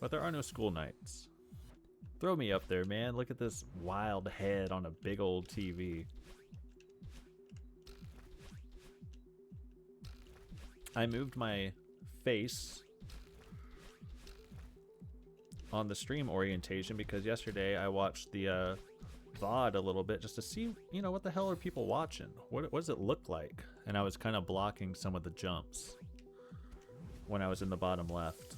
But there are no school nights. Throw me up there, man. Look at this wild head on a big old TV. I moved my face on the stream orientation because yesterday I watched the VOD a little bit just to see, you know, what the hell are people watching? What does it look like? And I was kind of blocking some of the jumps when I was in the bottom left.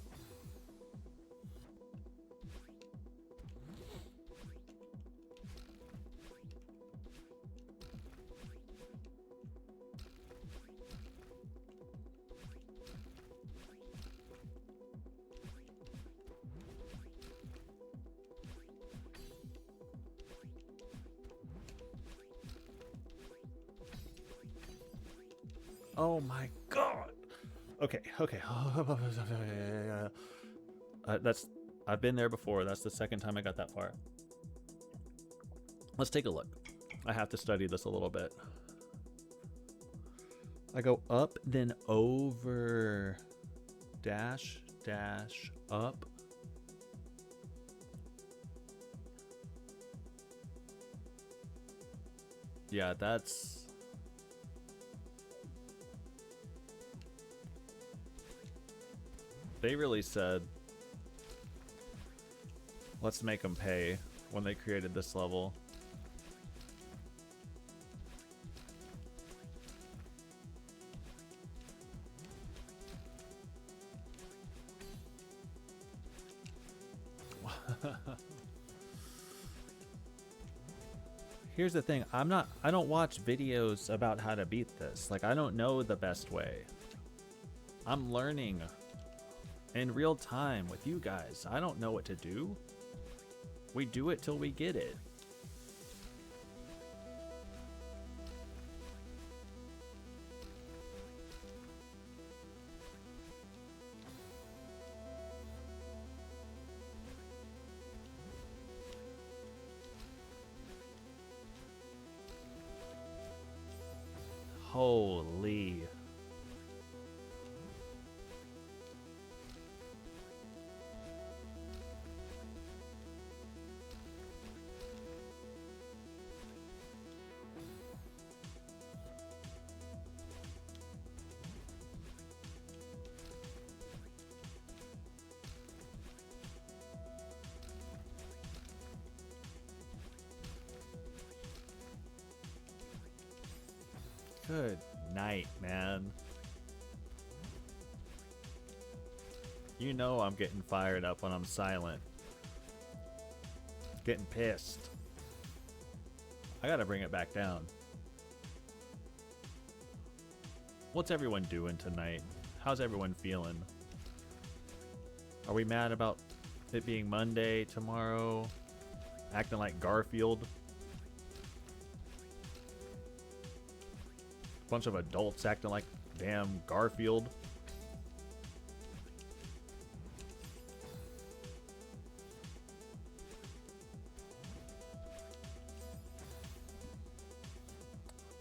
Oh my god. Okay. I've been there before. That's the second time I got that far. Let's take a look. I have to study this a little bit. I go up, then over, dash, dash, up. Yeah, that's... They really said, let's make them pay when they created this level. Here's the thing, I don't watch videos about how to beat this. Like, I don't know the best way. I'm learning in real time with you guys. I don't know what to do. We do it till we get it. Holy. Good night, man. You know I'm getting fired up when I'm silent. Getting pissed. I gotta bring it back down. What's everyone doing tonight? How's everyone feeling? Are we mad about it being Monday tomorrow? Acting like Garfield? Bunch of adults acting like damn Garfield.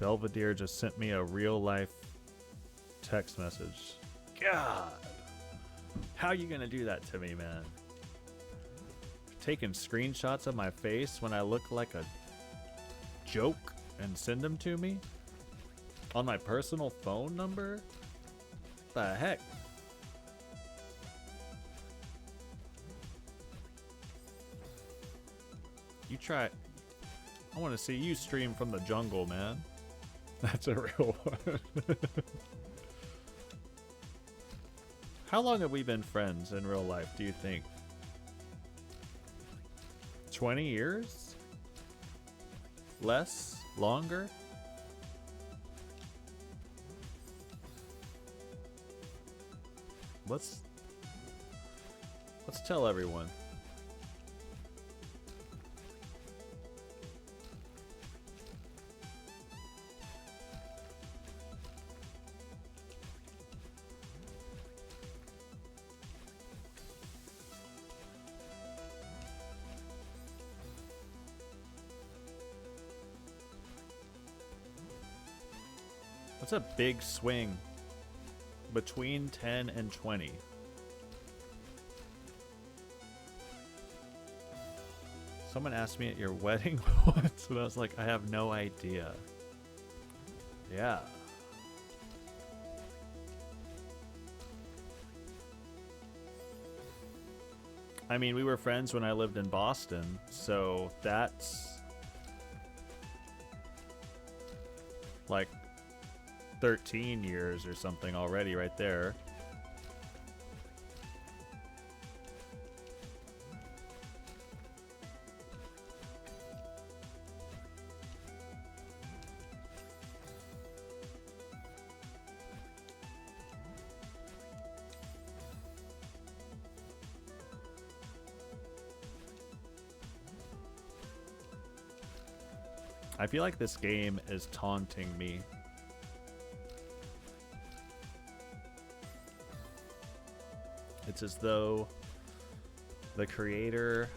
Belvedere just sent me a real life text message. God, how you gonna do that to me, man? Taking screenshots of my face when I look like a joke and send them to me? On my personal phone number? The heck? You try. I want to see you stream from the jungle, man. That's a real one. How long have we been friends in real life, do you think? 20 years? Less? Longer? Let's tell everyone. That's a big swing. Between 10 and 20. Someone asked me at your wedding once, and I was like, I have no idea. Yeah. I mean, we were friends when I lived in Boston, so that's like 13 years or something already right there. I feel like this game is taunting me. It's as though the creator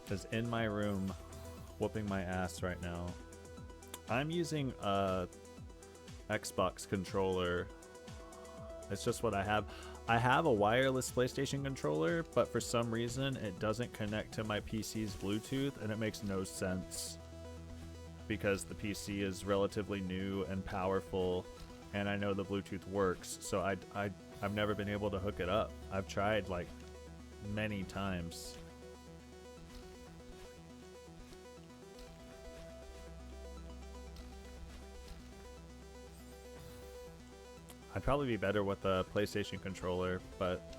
is in my room whooping my ass right now. I'm using a Xbox controller. It's just what I have. I have a wireless PlayStation controller, but for some reason it doesn't connect to my PC's Bluetooth, and it makes no sense because the PC is relatively new and powerful, and I know the Bluetooth works, so I've never been able to hook it up. I've tried like many times. I'd probably be better with a PlayStation controller, but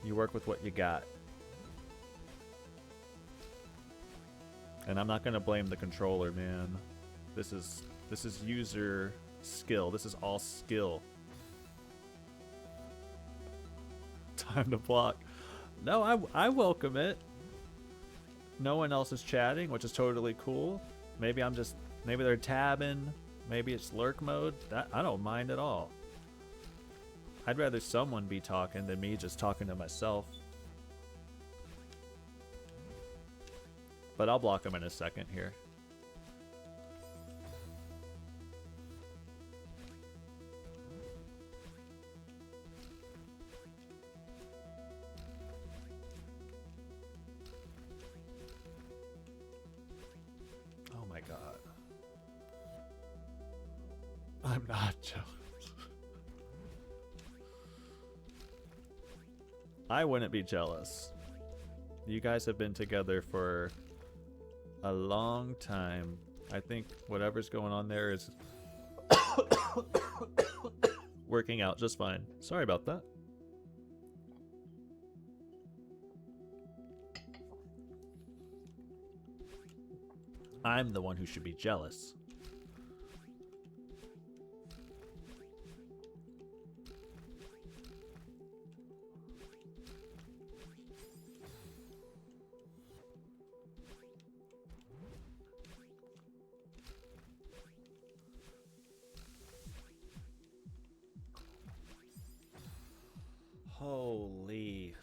you work with what you got. And I'm not gonna blame the controller, man. This is user skill. This is all skill. Time to block. No, I welcome it. No one else is chatting, which is totally cool. Maybe they're tabbing. Maybe it's lurk mode. That I don't mind at all. I'd rather someone be talking than me just talking to myself. But I'll block them in a second here. Oh my god. I'm not jealous. I wouldn't be jealous. You guys have been together for a long time. I think whatever's going on there is working out just fine. Sorry about that. I'm the one who should be jealous. Holy.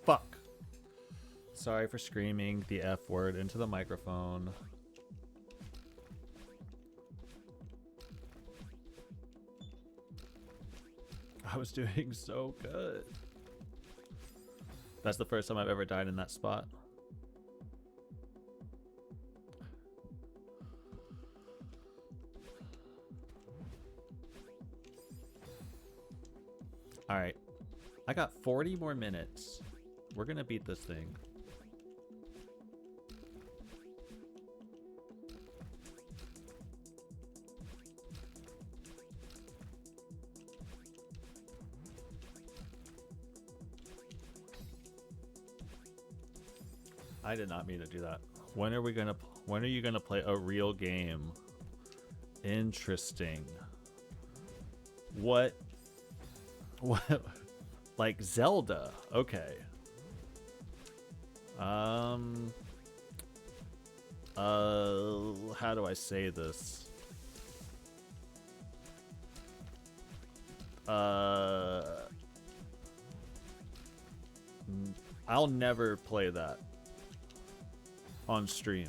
Fuck. Sorry for screaming the F word into the microphone. I was doing so good. That's the first time I've ever died in that spot. Alright. I got 40 more minutes. We're gonna beat this thing. I did not mean to do that. When are you gonna play a real game? Interesting. What What? Like Zelda? Okay. How do I say this? I'll never play that on stream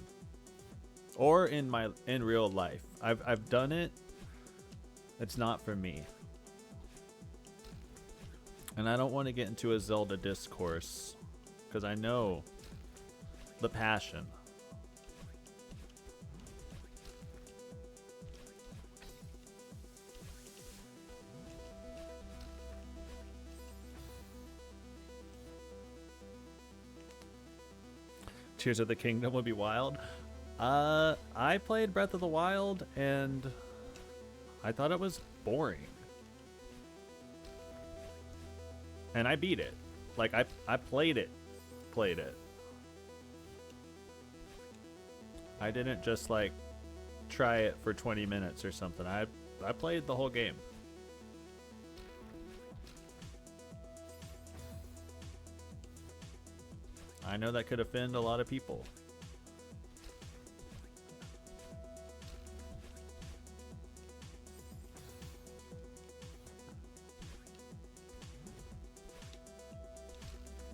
or in real life. I've done it. It's not for me. And I don't want to get into a Zelda discourse because I know the passion. Tears of the Kingdom would be wild. I played Breath of the Wild and I thought it was boring. And I beat it. Like I played it. I didn't just like try it for 20 minutes or something. I played the whole game. I know that could offend a lot of people.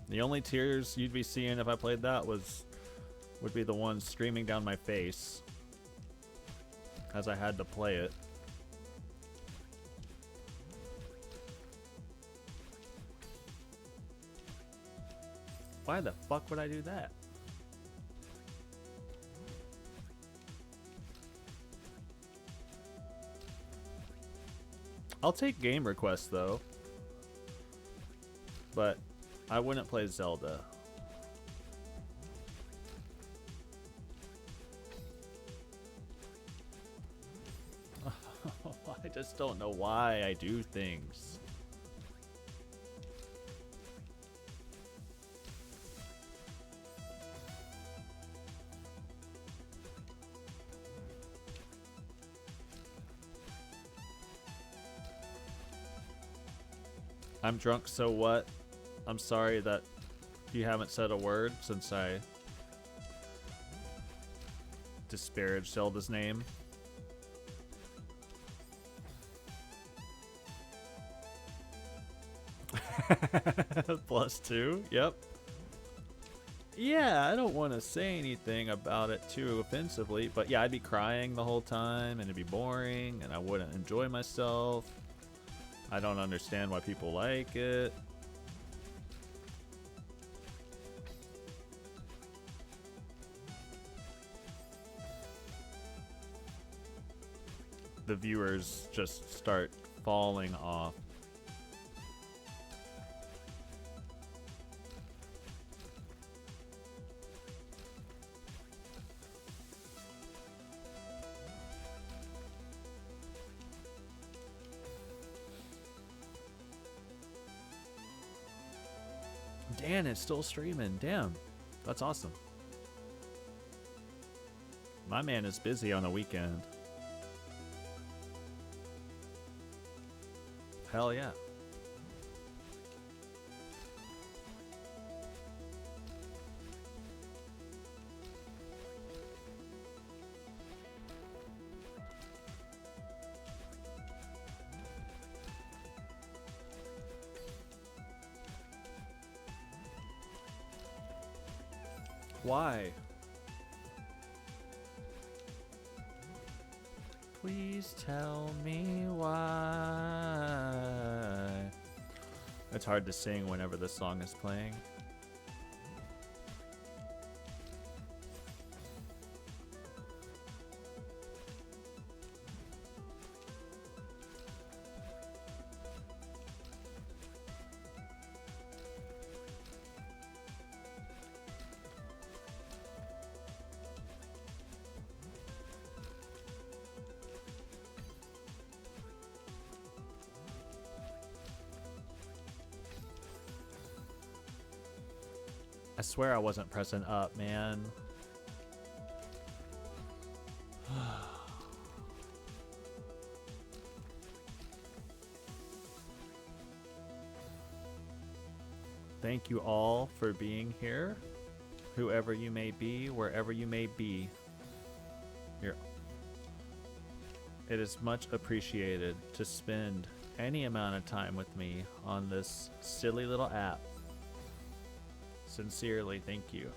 The only tears you'd be seeing if I played that would be the ones streaming down my face as I had to play it. Why the fuck would I do that? I'll take game requests though, but I wouldn't play Zelda. I just don't know why I do things. I'm drunk, so what? I'm sorry that you haven't said a word since I disparaged Zelda's name. +2, yep. Yeah, I don't want to say anything about it too offensively, but yeah, I'd be crying the whole time and it'd be boring and I wouldn't enjoy myself. I don't understand why people like it. The viewers just start falling off. Dan is still streaming. Damn. That's awesome. My man is busy on the weekend. Hell yeah. Why? Please tell me why. It's hard to sing whenever this song is playing. I swear I wasn't pressing up, man. thank you all for being here. Whoever you may be, wherever you may be. It is much appreciated to spend any amount of time with me on this silly little app. Sincerely, thank you.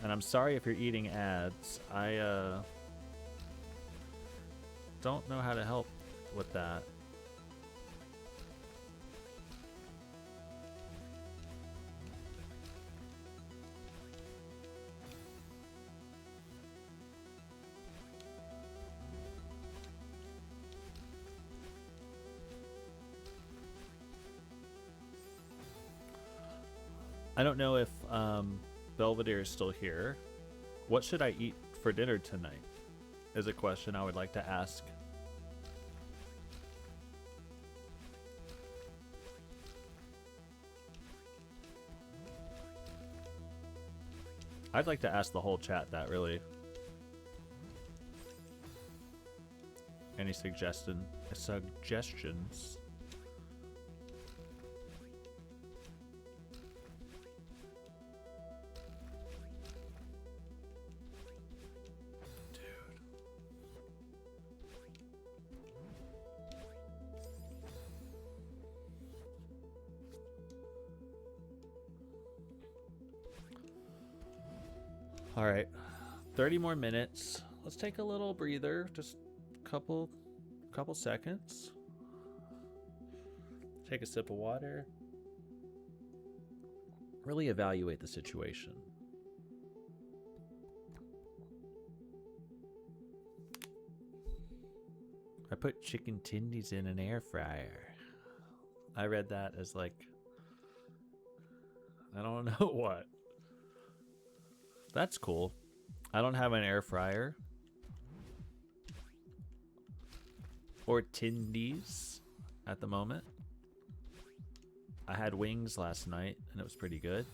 And I'm sorry if you're eating ads. I don't know how to help with that. I don't know if Belvedere is still here. What should I eat for dinner tonight? Is a question I would like to ask. I'd like to ask the whole chat that, really. Any suggestions? All right, 30 more minutes. Let's take a little breather, just a couple seconds. Take a sip of water. Really evaluate the situation. I put chicken tendies in an air fryer. I read that as like, I don't know what. That's cool. I don't have an air fryer. Or tendies at the moment. I had wings last night and it was pretty good.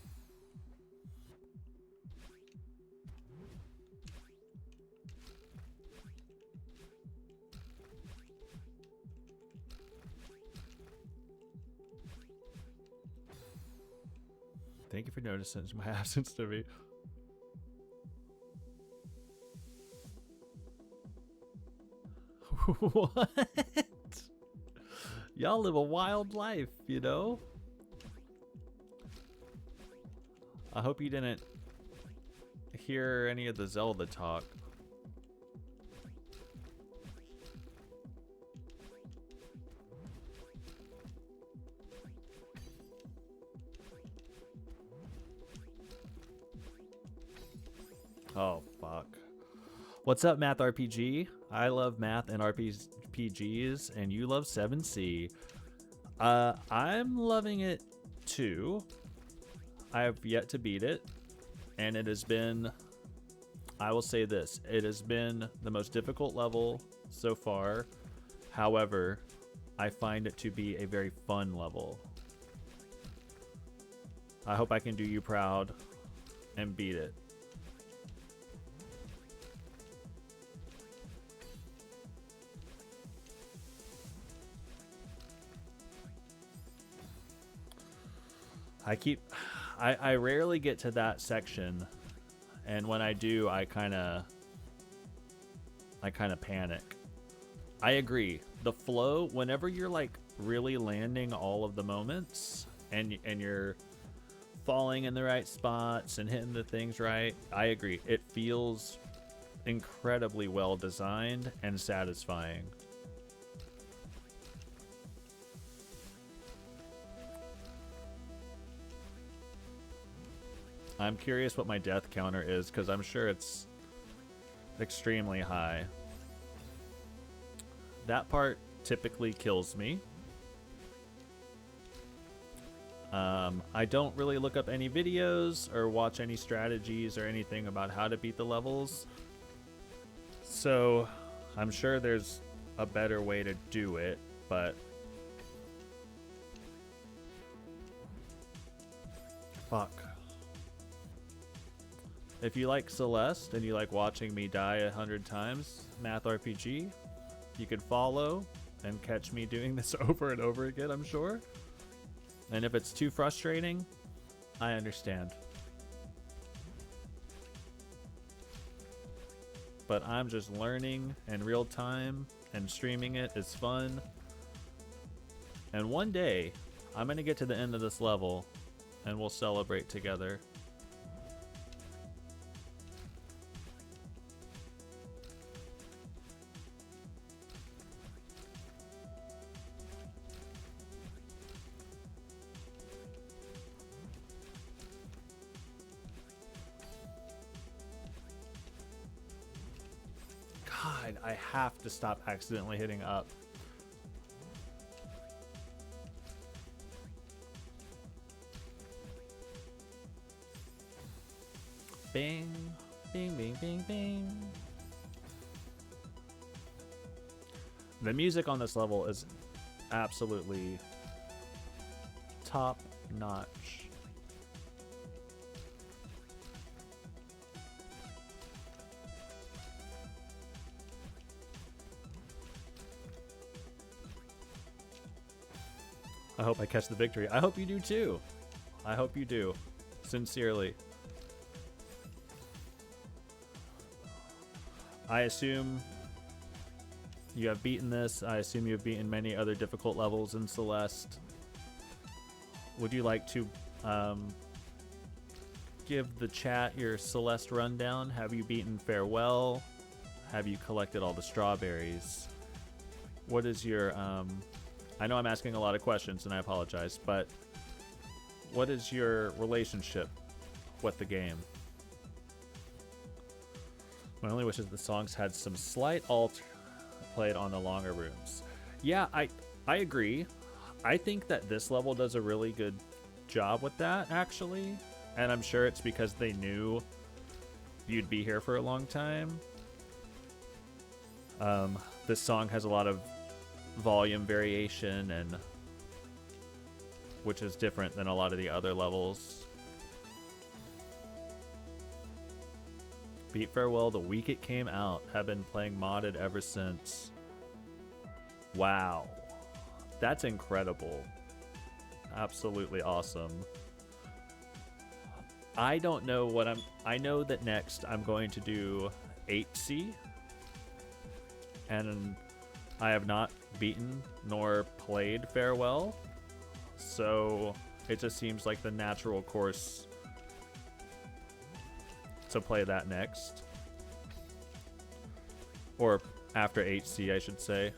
Thank you for noticing my absence to me. What? Y'all live a wild life, you know? I hope you didn't hear any of the Zelda talk. Oh, fuck. What's up, Math RPG? I love math and RPGs, and you love 7C. I'm loving it too. I have yet to beat it, and it has been, I will say this, it has been the most difficult level so far. However, I find it to be a very fun level. I hope I can do you proud and beat it. I rarely get to that section, and when I do, I kind of panic. I agree. The flow, whenever you're like really landing all of the moments and you're falling in the right spots and hitting the things right, I agree. It feels incredibly well designed and satisfying. I'm curious what my death counter is, because I'm sure it's extremely high. That part typically kills me. I don't really look up any videos or watch any strategies or anything about how to beat the levels. So I'm sure there's a better way to do it, but fuck. If you like Celeste and you like watching me die 100 times, Math RPG, you could follow and catch me doing this over and over again, I'm sure. And if it's too frustrating, I understand. But I'm just learning in real time, and streaming it is fun. And one day, I'm going to get to the end of this level, and we'll celebrate together. God, I have to stop accidentally hitting up. Bing, bing, bing, bing, bing. The music on this level is absolutely top notch. I hope I catch the victory. I hope you do too. I hope you do. Sincerely. I assume you have beaten this. I assume you have beaten many other difficult levels in Celeste. Would you like to give the chat your Celeste rundown? Have you beaten Farewell? Have you collected all the strawberries? What is your... I know I'm asking a lot of questions and I apologize, but what is your relationship with the game? My only wish is the songs had some slight alter played on the longer rooms. Yeah, I agree. I think that this level does a really good job with that, actually. And I'm sure it's because they knew you'd be here for a long time. This song has a lot of volume variation, and which is different than a lot of the other levels. Beat Farewell the week it came out. Have been playing modded ever since. Wow. That's incredible. Absolutely awesome. I don't know what I know that next I'm going to do 8C. And I have not beaten nor played Farewell. So it just seems like the natural course to play that next. Or after 8C, I should say.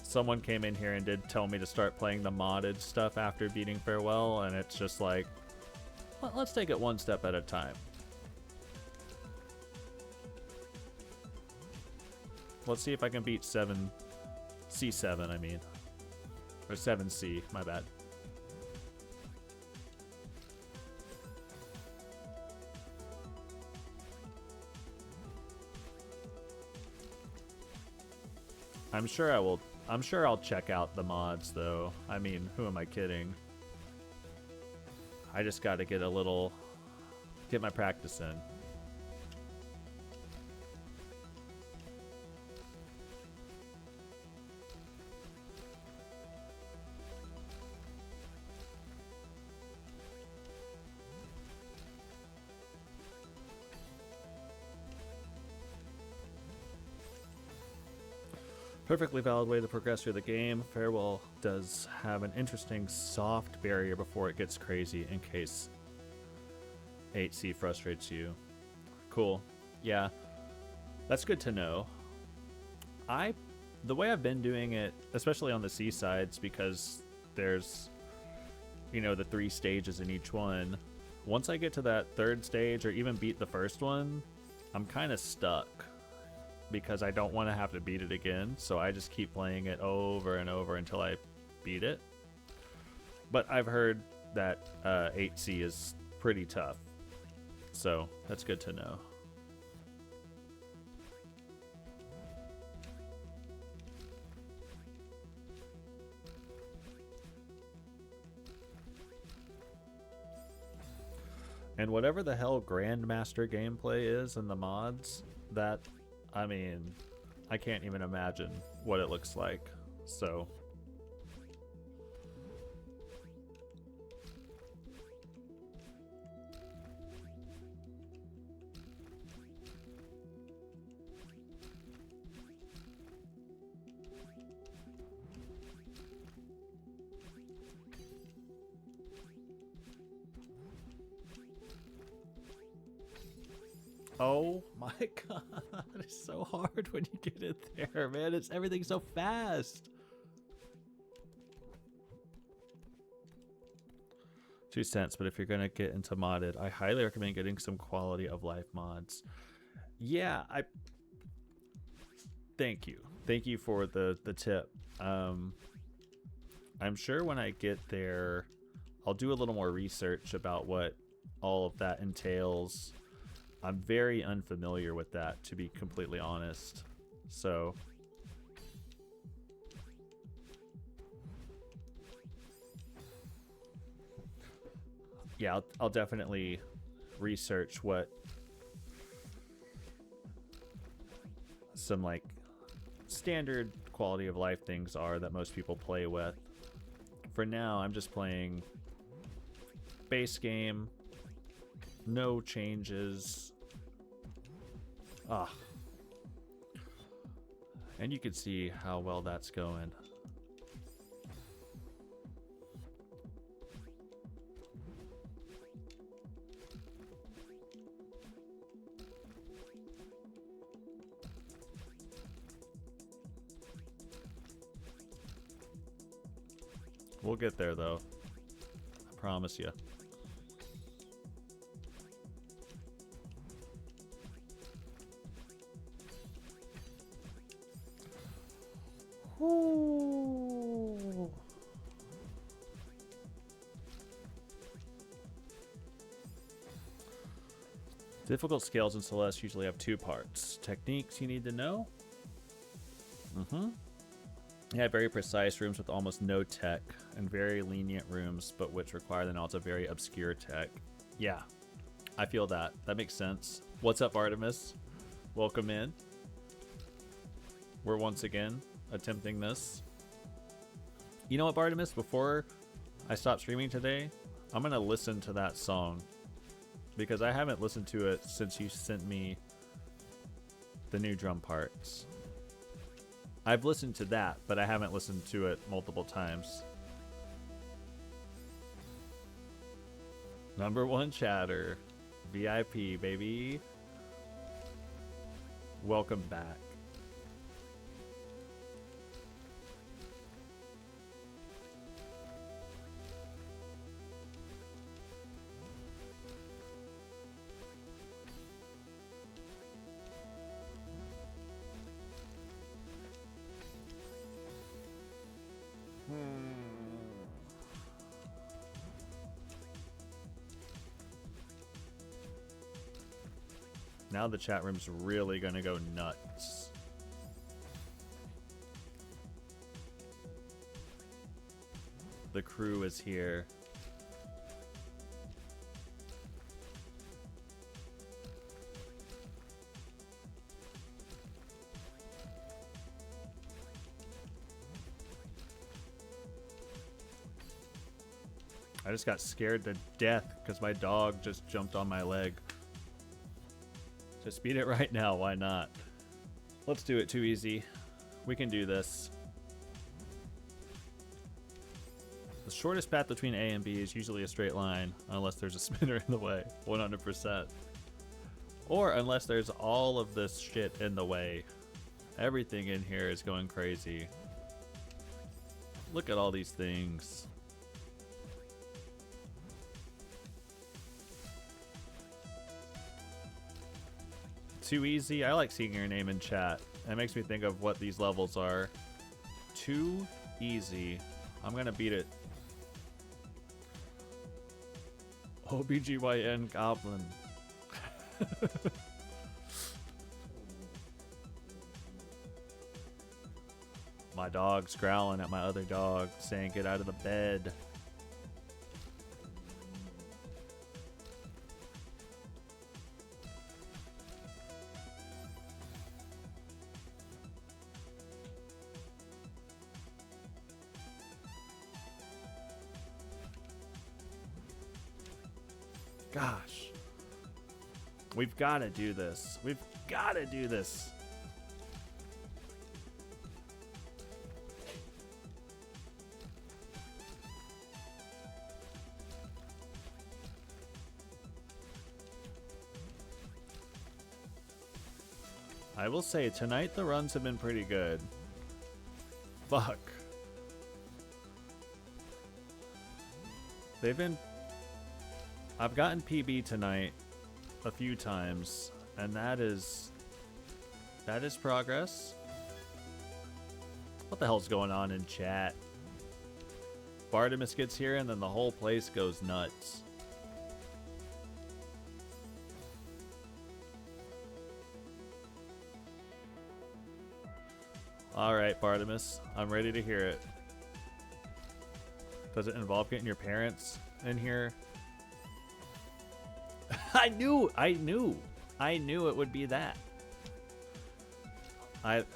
Someone came in here and did tell me to start playing the modded stuff after beating Farewell, and it's just like, let's take it one step at a time. Let's see if I can beat C7, I mean. Or 7C, my bad. I'm sure I'll check out the mods though. I mean, who am I kidding? I just gotta get my practice in. Perfectly valid way to progress through the game. Farewell does have an interesting soft barrier before it gets crazy in case 8C frustrates you. Cool. Yeah. That's good to know. The way I've been doing it, especially on the C sides, because there's, the 3 stages in each one. Once I get to that 3rd stage or even beat the first one, I'm kind of stuck. Because I don't want to have to beat it again, so I just keep playing it over and over until I beat it. But I've heard that 8C is pretty tough, so that's good to know. And whatever the hell Grandmaster gameplay is in the mods, I can't even imagine what it looks like. So oh my god, it's so hard when you get it there, man. It's everything's so fast. 2 cents, but if you're gonna get into modded, I highly recommend getting some quality of life mods. Yeah, thank you for the tip. I'm sure when I get there, I'll do a little more research about what all of that entails. I'm very unfamiliar with that, to be completely honest. So yeah, I'll definitely research what some like standard quality of life things are that most people play with. For now, I'm just playing base game, no changes. And you can see how well that's going. We'll get there though, I promise you. Ooh. Difficult scales in Celeste usually have 2 parts. Techniques you need to know. Yeah, very precise rooms with almost no tech, and very lenient rooms, but which require then also very obscure tech. Yeah, I feel that. That makes sense. What's up, Artemis? Welcome in. We're once again attempting this. You know what, Artemis? Before I stop streaming today, I'm gonna listen to that song, because I haven't listened to it since you sent me the new drum parts. I've listened to that, but I haven't listened to it multiple times. #1 chatter. VIP, baby. Welcome back. Now the chat room's really gonna go nuts. The crew is here. I just got scared to death because my dog just jumped on my leg. Just beat it right now, why not? Let's do it. Too easy. We can do this. The shortest path between A and B is usually a straight line, unless there's a spinner in the way, 100%. Or unless there's all of this shit in the way. Everything in here is going crazy. Look at all these things. Too easy? I like seeing your name in chat. It makes me think of what these levels are. Too easy. I'm gonna beat it. OBGYN Goblin. My dog's growling at my other dog, saying get out of the bed. Gosh. We've got to do this. We've got to do this. I will say, tonight the runs have been pretty good. Fuck. They've been... I've gotten PB tonight a few times, and that is progress. What the hell's going on in chat? Bartimus gets here, and then the whole place goes nuts. Alright, Bartimus. I'm ready to hear it. Does it involve getting your parents in here? I knew it would be that. I've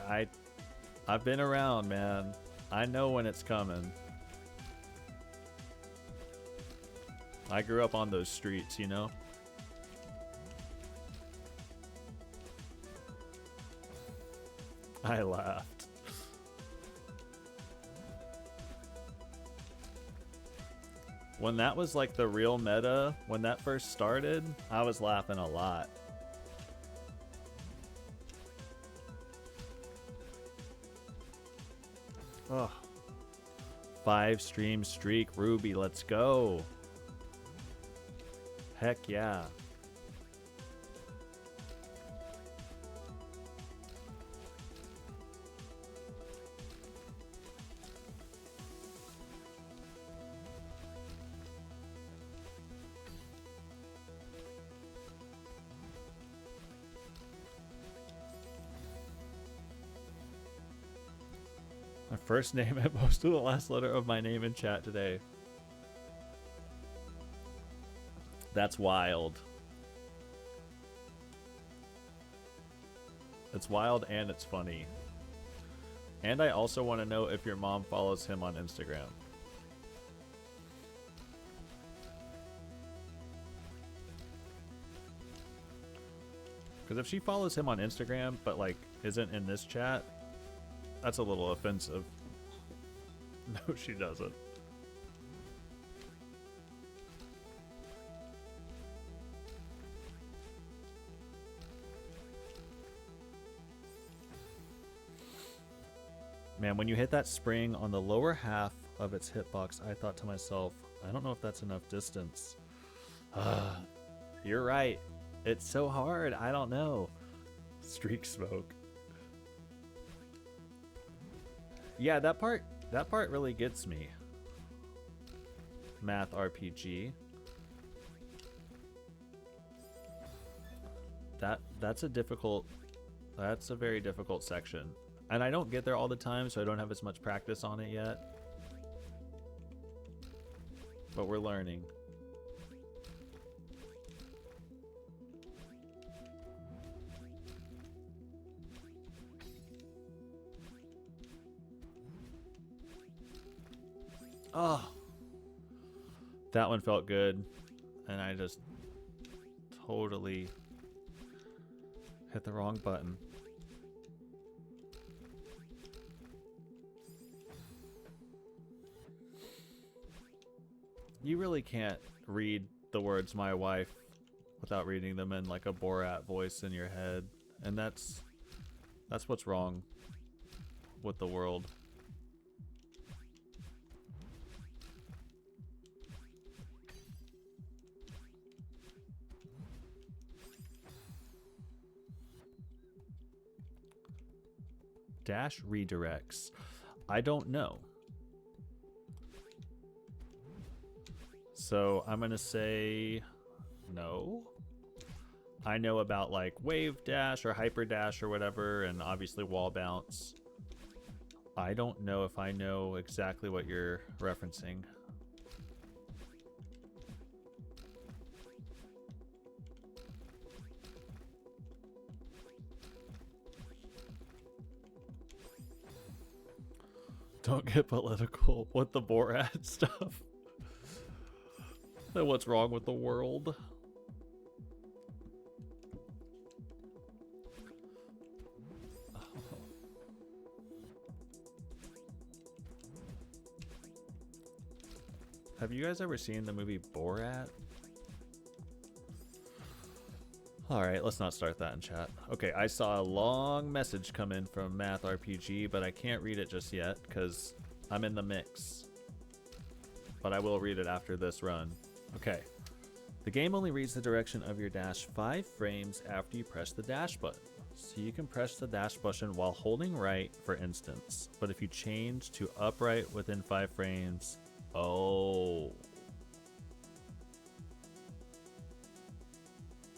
been around, man. I know when it's coming. I grew up on those streets, you know? I laughed. When that was like the real meta, when that first started, I was laughing a lot. Ugh. 5 stream streak, Ruby, let's go. Heck yeah. My first name and most of the last letter of my name in chat today. That's wild. It's wild and it's funny. And I also want to know if your mom follows him on Instagram. Because if she follows him on Instagram, but like isn't in this chat, that's a little offensive. No, she doesn't. Man, when you hit that spring on the lower half of its hitbox, I thought to myself, I don't know if that's enough distance. You're right. It's so hard. I don't know. Streak smoke. Yeah, that part really gets me. Math RPG. That's a very difficult section. And I don't get there all the time, so I don't have as much practice on it yet. But we're learning. Oh, that one felt good, and I just totally hit the wrong button. You really can't read the words "my wife" without reading them in like a Borat voice in your head, and that's what's wrong with the world. Dash redirects. I don't know. So I'm going to say no. I know about like wave dash or hyper dash or whatever, and obviously wall bounce. I don't know if I know exactly what you're referencing. Don't get political with the Borat stuff. What's wrong with the world? Have you guys ever seen the movie Borat? Alright, let's not start that in chat. Okay, I saw a long message come in from Math RPG, but I can't read it just yet because I'm in the mix. But I will read it after this run. Okay. The game only reads the direction of your dash 5 frames after you press the dash button. So you can press the dash button while holding right, for instance. But if you change to upright within 5 frames, oh.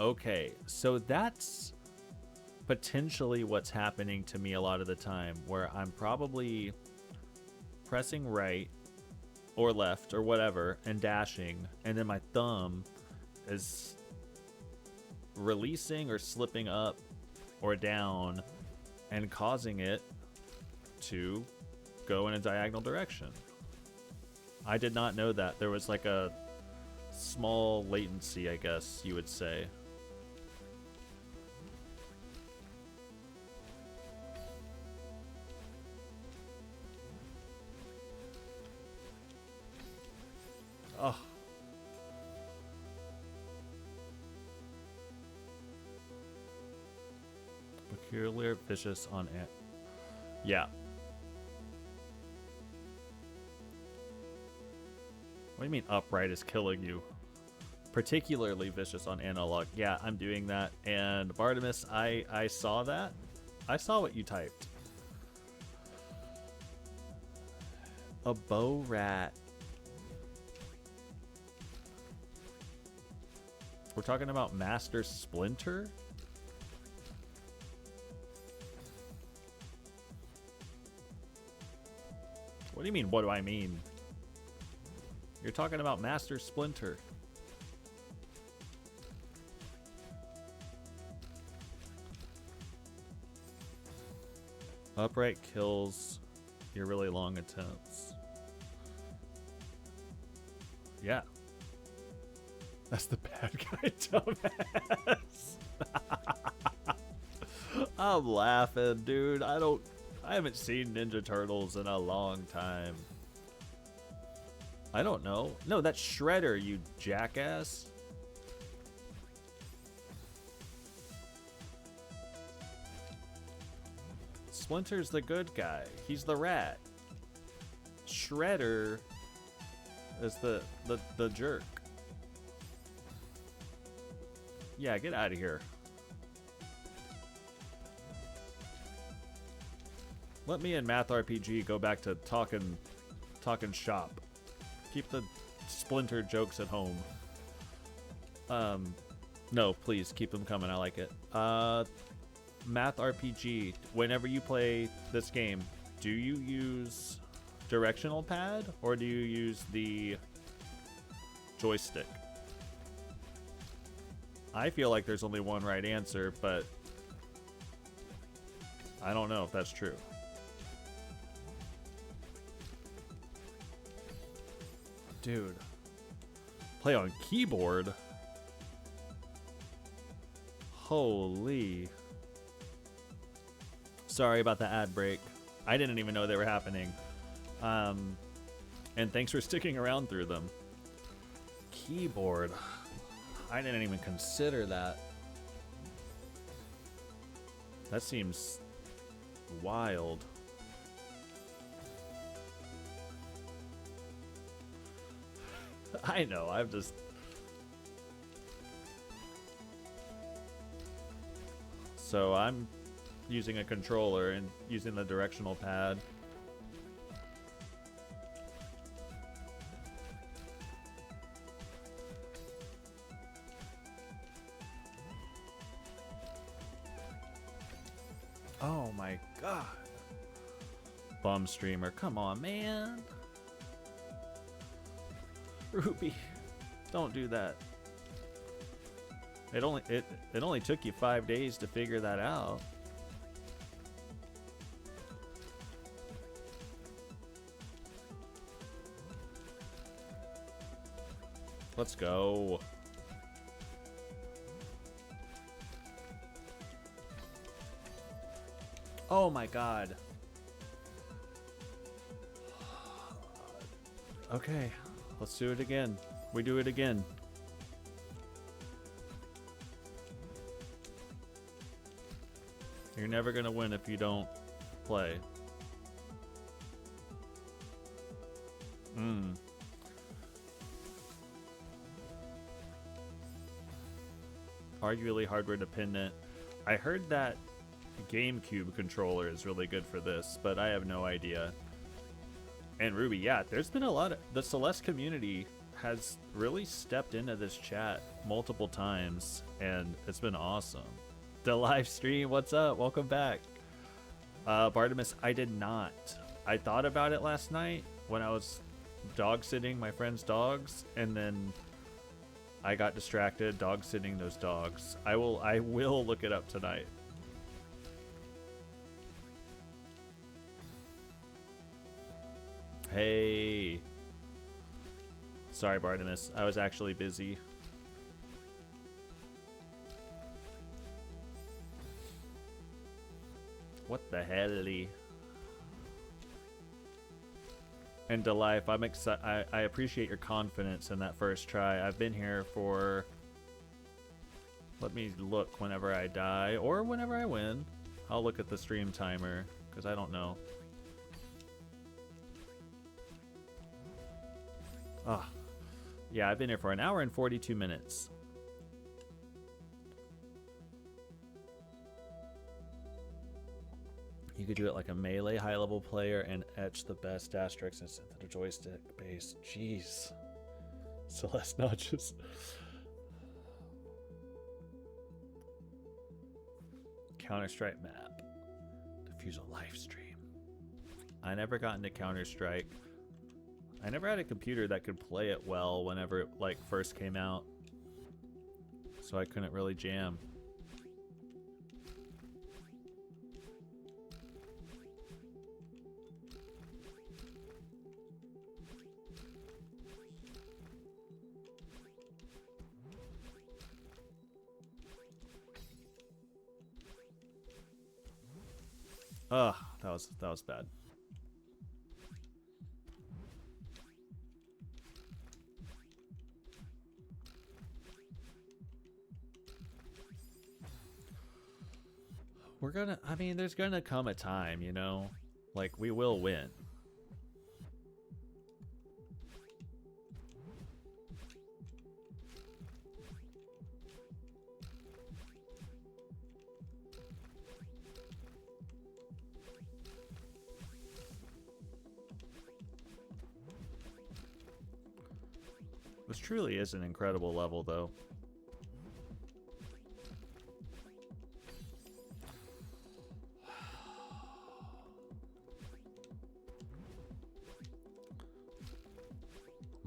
Okay, so that's potentially what's happening to me a lot of the time, where I'm probably pressing right or left or whatever and dashing, and then my thumb is releasing or slipping up or down and causing it to go in a diagonal direction. I did not know that. There was like a small latency, I guess you would say. Oh. Peculiar vicious on it. Yeah. What do you mean upright is killing you? Particularly vicious on analog. Yeah, I'm doing that. And Bartimus, I saw that. I saw what you typed. A bow rat. We're talking about Master Splinter? What do you mean, what do I mean? You're talking about Master Splinter. Upright kills your really long attempts. Yeah. That's the bad guy, dumbass. I'm laughing, dude. I haven't seen Ninja Turtles in a long time. I don't know. No, that's Shredder, you jackass. Splinter's the good guy. He's the rat. Shredder is the jerk. Yeah, get out of here. Let me and Math RPG go back to talking shop. Keep the Splinter jokes at home. No, please keep them coming. I like it. Math RPG. Whenever you play this game, do you use directional pad or do you use the joystick? I feel like there's only one right answer, but I don't know if that's true. Dude, play on keyboard? Holy. Sorry about the ad break. I didn't even know they were happening. And thanks for sticking around through them. Keyboard. I didn't even consider that. That seems wild. I know, I've just... So I'm using a controller and using the directional pad. Oh my god. Bum streamer, come on, man. Ruby, don't do that. It only took you 5 days to figure that out. Let's go. Oh my god. Okay. Let's do it again. We do it again. You're never gonna win if you don't play. Arguably hardware dependent. I heard that GameCube controller is really good for this, but I have no idea. And Ruby, yeah, there's been a lot of... The Celeste community has really stepped into this chat multiple times, and it's been awesome. The live stream, what's up? Welcome back. Bartimus, I did not. I thought about it last night when I was dog sitting my friend's dogs, and then I got distracted dog sitting those dogs. I will look it up tonight. Hey. Sorry, Bartimus. I was actually busy. What the hell? And Delife, I'm excited. I appreciate your confidence in that first try. I've been here for... Let me look whenever I die, or whenever I win. I'll look at the stream timer, because I don't know. Ah, yeah, I've been here for an hour and 42 minutes. You could do it like a melee high-level player and etch the best dash tricks instead of the joystick base. Jeez. Celeste notches. Counter-Strike map. Diffuse a live stream. I never got into Counter-Strike. I never had a computer that could play it well whenever it like first came out. So I couldn't really jam. Ugh, that was bad. I mean, there's gonna come a time, you know? Like, we will win. This truly is an incredible level, though.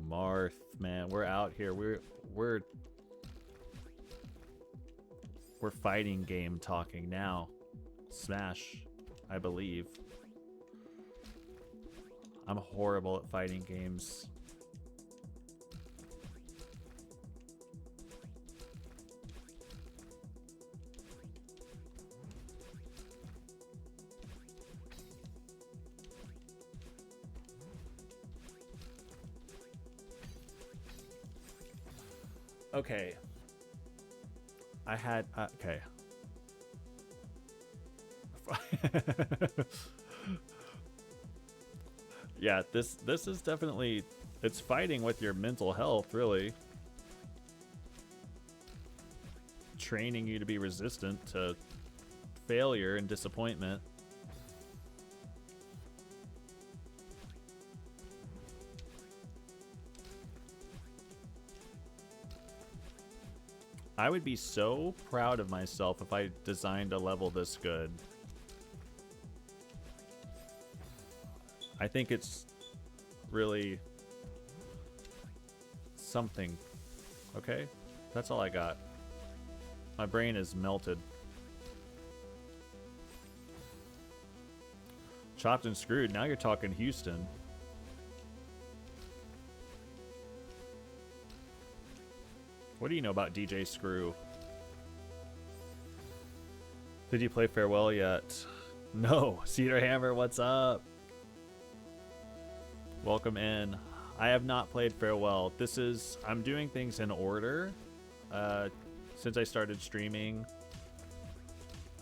Marth, man, we're out here. We're fighting game talking now. Smash, I believe. I'm horrible at fighting games. Okay. I had okay. Yeah, this is definitely, it's fighting with your mental health, really. Training you to be resistant to failure and disappointment. I would be so proud of myself if I designed a level this good. I think it's really something. Okay? That's all I got. My brain is melted. Chopped and screwed. Now you're talking Houston. What do you know about DJ Screw? Did you play Farewell yet? No. Cedar Hammer, what's up? Welcome in. I have not played Farewell. I'm doing things in order since I started streaming.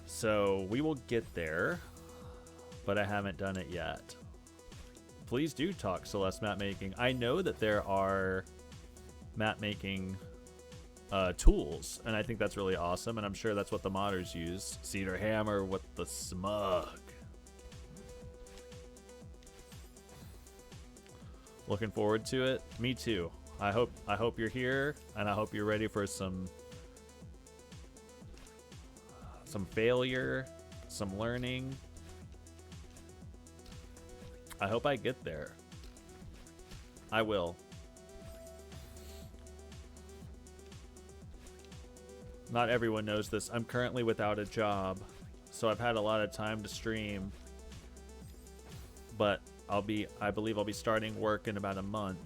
So we will get there, but I haven't done it yet. Please do talk Celeste map making. I know that there are map making tools, and I think that's really awesome, and I'm sure that's what the modders use. Cedar Hammer with the smug. Looking forward to it. Me too. I hope you're here, and I hope you're ready for some failure, some learning. I hope I get there. I will. Not everyone knows this. I'm currently without a job, so I've had a lot of time to stream. But I believe I'll be starting work in about a month.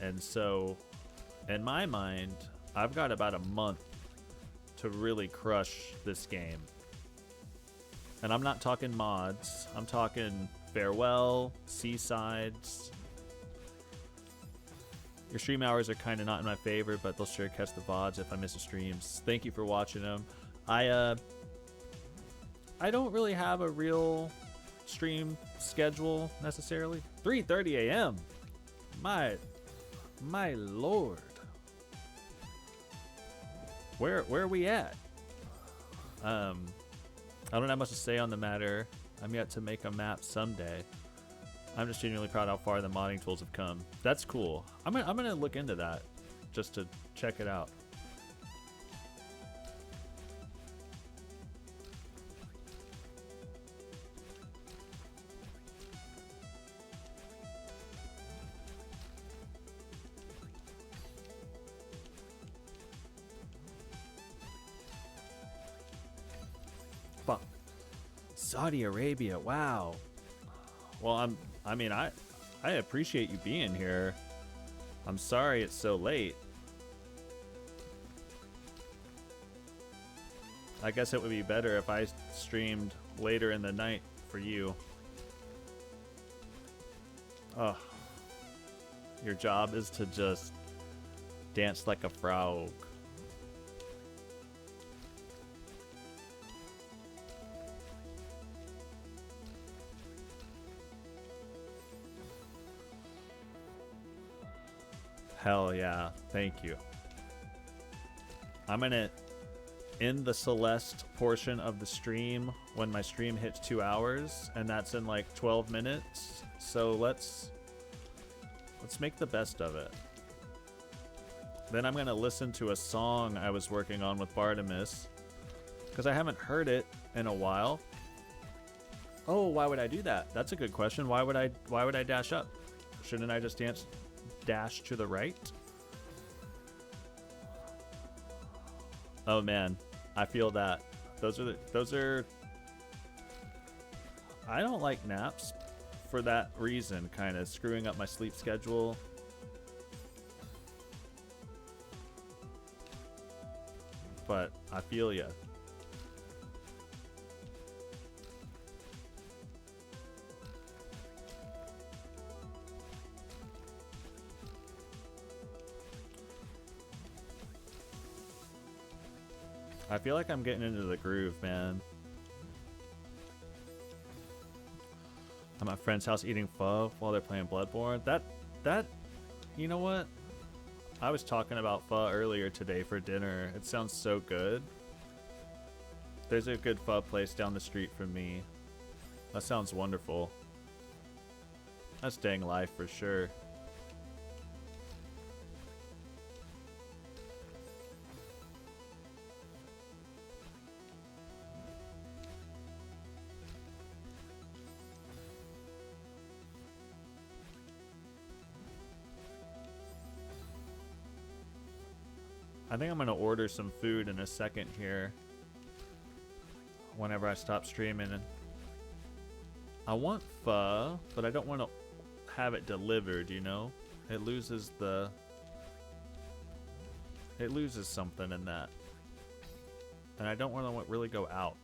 And so, in my mind, I've got about a month to really crush this game. And I'm not talking mods. I'm talking Farewell, Seasides. Your stream hours are kind of not in my favor, but they'll sure catch the VODs if I miss the streams. Thank you for watching them. I don't really have a real stream schedule necessarily. 3:30 a.m. My lord. Where are we at? I don't have much to say on the matter. I'm yet to make a map someday. I'm just genuinely proud how far the modding tools have come. That's cool. I'm gonna look into that just to check it out. Fuck. Saudi Arabia. Wow. Well, I appreciate you being here. I'm sorry it's so late. I guess it would be better if I streamed later in the night for you. Oh. Your job is to just dance like a frog. Hell yeah, thank you. I'm gonna end the Celeste portion of the stream when my stream hits 2 hours, and that's in like 12 minutes. So let's make the best of it. Then I'm gonna listen to a song I was working on with Bartimus, because I haven't heard it in a while. Oh, why would I do that? That's a good question. Why would I dash up? Shouldn't I just dash to the right? Oh man, I feel that. Those are I don't like naps for that reason, kind of screwing up my sleep schedule. But I feel ya. I feel like I'm getting into the groove, man. I'm at a friend's house eating pho while they're playing Bloodborne. That, you know what? I was talking about pho earlier today for dinner. It sounds so good. There's a good pho place down the street from me. That sounds wonderful. That's dang life for sure. I think I'm gonna order some food in a second here. Whenever I stop streaming. I want pho, but I don't want to have it delivered, you know? It loses something in that. And I don't want to really go out.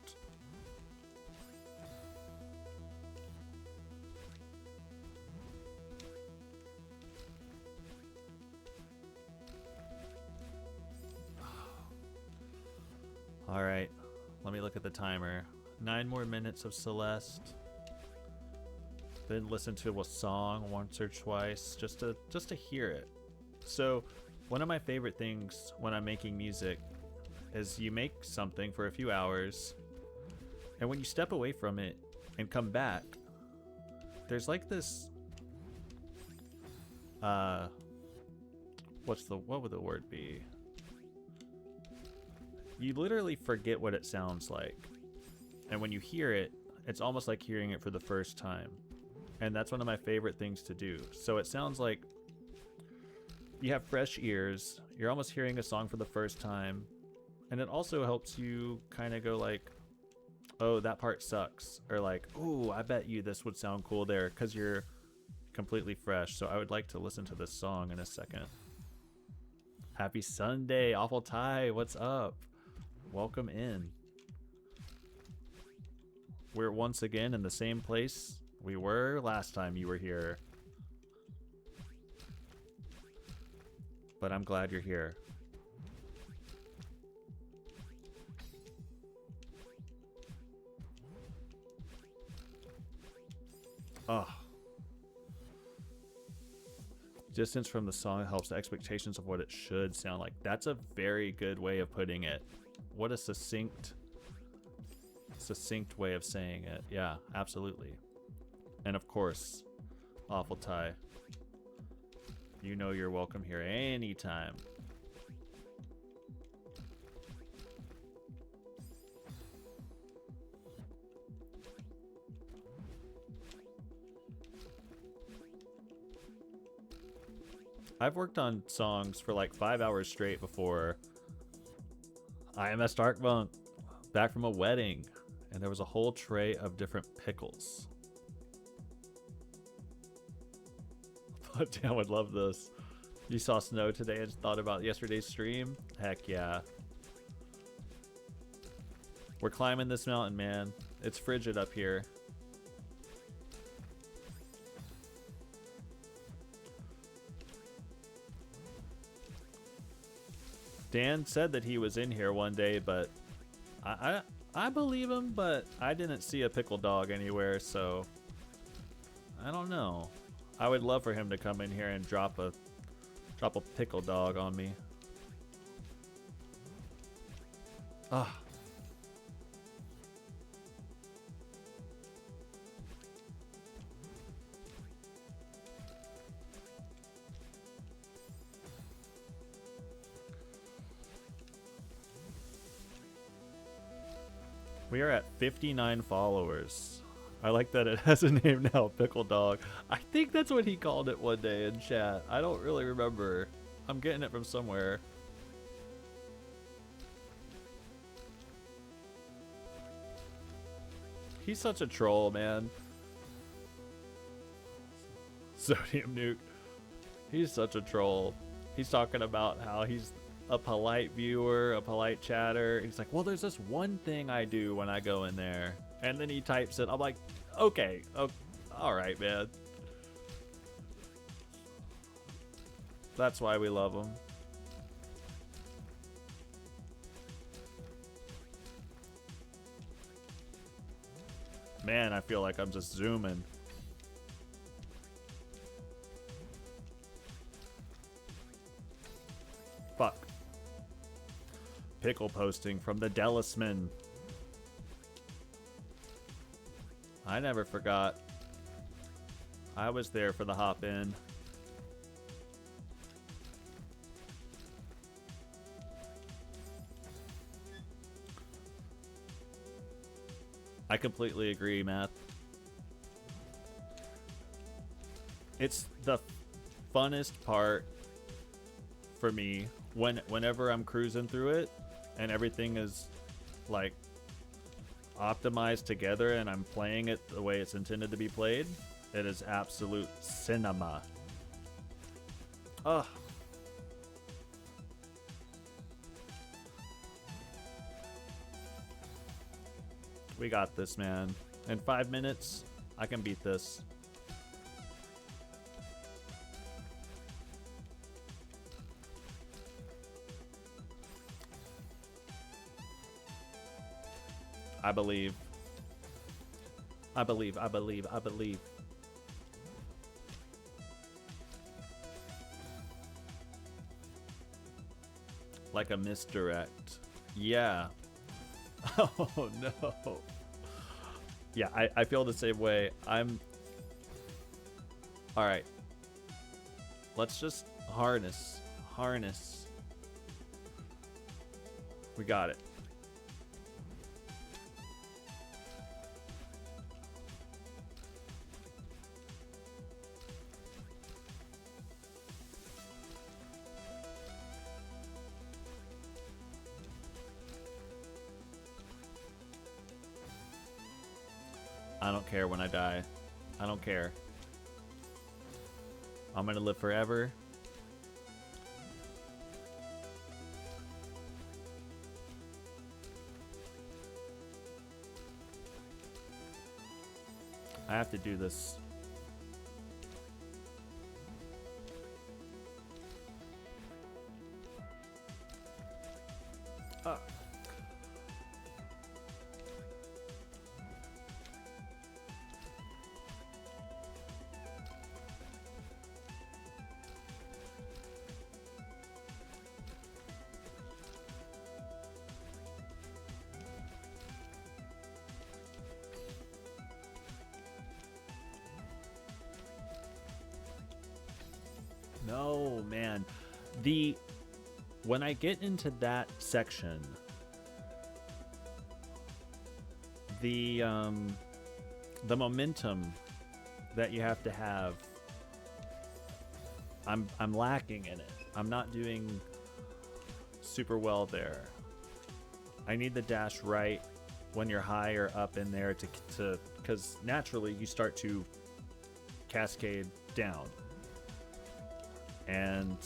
All right, let me look at the timer. 9 more minutes of Celeste. Then listen to a song once or twice just to hear it. So, one of my favorite things when I'm making music is you make something for a few hours, and when you step away from it and come back, there's like this what would the word be? You literally forget what it sounds like. And when you hear it, it's almost like hearing it for the first time. And that's one of my favorite things to do. So it sounds like you have fresh ears, you're almost hearing a song for the first time, and it also helps you kind of go like, oh, that part sucks, or like, oh, I bet you this would sound cool there, because you're completely fresh. So I would like to listen to this song in a second. Happy Sunday, Awful Ty, what's up? Welcome in. We're once again in the same place we were last time you were here. But I'm glad you're here. Oh. Distance from the song helps the expectations of what it should sound like. That's a very good way of putting it. What a succinct way of saying it. Yeah, absolutely. And of course, Awful Ty, you know you're welcome here anytime. I've worked on songs for like 5 hours straight before. IMS Dark Monk, back from a wedding, and there was a whole tray of different pickles. But damn, I would love this. You saw snow today and thought about yesterday's stream? Heck yeah. We're climbing this mountain, man. It's frigid up here. Dan said that he was in here one day, but I believe him, but I didn't see a pickle dog anywhere, so I don't know. I would love for him to come in here and drop a pickle dog on me. Ah. We are at 59 followers. I like that it has a name now, Pickle Dog. I think that's what he called it one day in chat. I don't really remember. I'm getting it from somewhere. He's such a troll, man. Sodium Nuke. He's such a troll. He's talking about how he's a polite viewer, a polite chatter. He's like, well, there's this one thing I do when I go in there. And then he types it. I'm like, okay. All right, man. That's why we love him. Man, I feel like I'm just zooming. Fuck. Pickle posting from the Delisman. I never forgot. I was there for the hop in. I completely agree, Matt. It's the funnest part for me whenever I'm cruising through it and everything is like optimized together and I'm playing it the way it's intended to be played. It is absolute cinema. Ugh. We got this, man. In 5 minutes, I can beat this. I believe. I believe, I believe, I believe. Like a misdirect. Yeah. Oh no. Yeah, I feel the same way. Alright. Let's just harness. Harness. We got it. I don't care when I die. I don't care. I'm gonna live forever. I have to do this. No, man. When I get into that section, the momentum that you have to have, I'm lacking in it. I'm not doing super well there. I need the dash right when you're higher up in there to because naturally you start to cascade down. And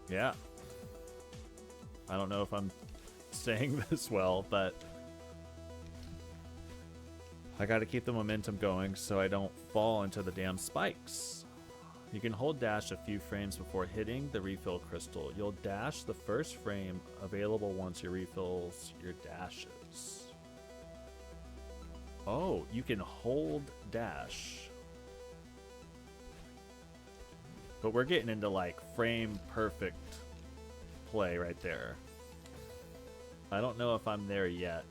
yeah, I don't know if I'm saying this well, but I got to keep the momentum going so I don't fall into the damn spikes. You can hold dash a few frames before hitting the refill crystal. You'll dash the first frame available once you refills your dashes. Oh, you can hold dash. But we're getting into like frame perfect play right there. I don't know if I'm there yet.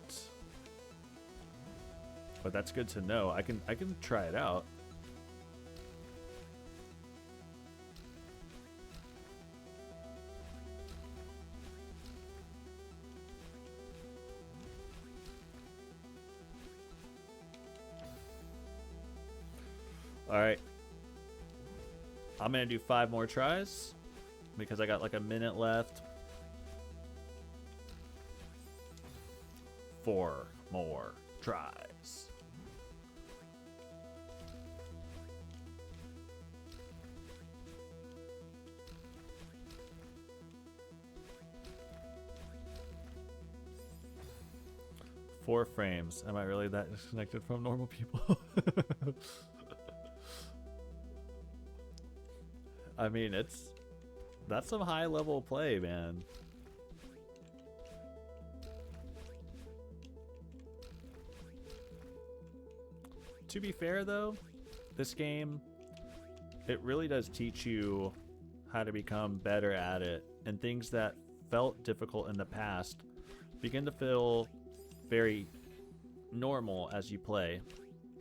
But that's good to know. I can try it out. All right. I'm gonna do 5 more tries because I got like a minute left. 4 more tries. Four frames. Am I really that disconnected from normal people? I mean, that's some high level play, man. To be fair though, this game, it really does teach you how to become better at it, and things that felt difficult in the past begin to feel very normal as you play,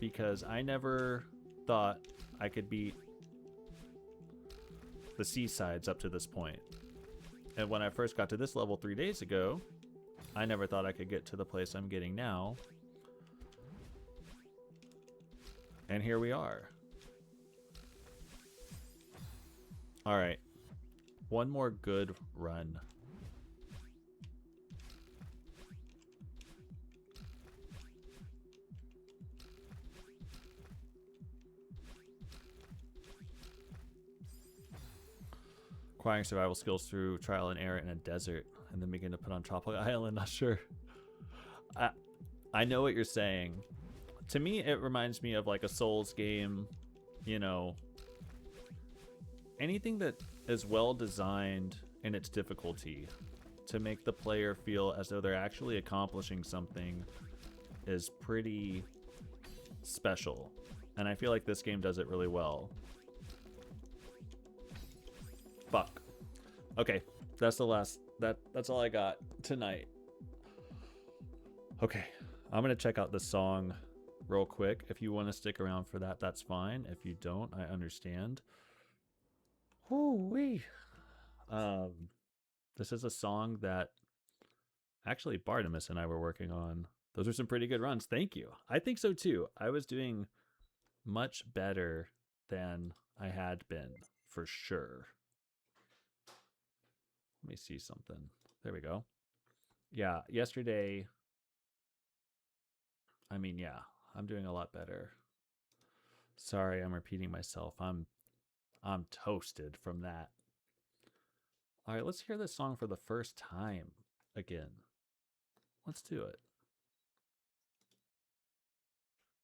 because I never thought I could beat the seasides up to this point. And when I first got to this level 3 days ago, I never thought I could get to the place I'm getting now. And here we are. All right. One more good run. Acquiring survival skills through trial and error in a desert, and then begin to put on Tropical Island. Not sure. I know what you're saying. To me, it reminds me of like a Souls game. You know, anything that is well designed in its difficulty to make the player feel as though they're actually accomplishing something is pretty special. And I feel like this game does it really well. Fuck. Okay, that's the last. That's all I got tonight. Okay, I'm gonna check out the song real quick. If you want to stick around for that, that's fine. If you don't, I understand. Woo-wee. This is a song that actually Bartimus and I were working on. Those are some pretty good runs. Thank you. I think so too. I was doing much better than I had been, for sure. Let me see something. There we go. Yeah, yesterday. I mean, yeah, I'm doing a lot better. Sorry, I'm repeating myself. I'm toasted from that. All right, let's hear this song for the first time again. Let's do it.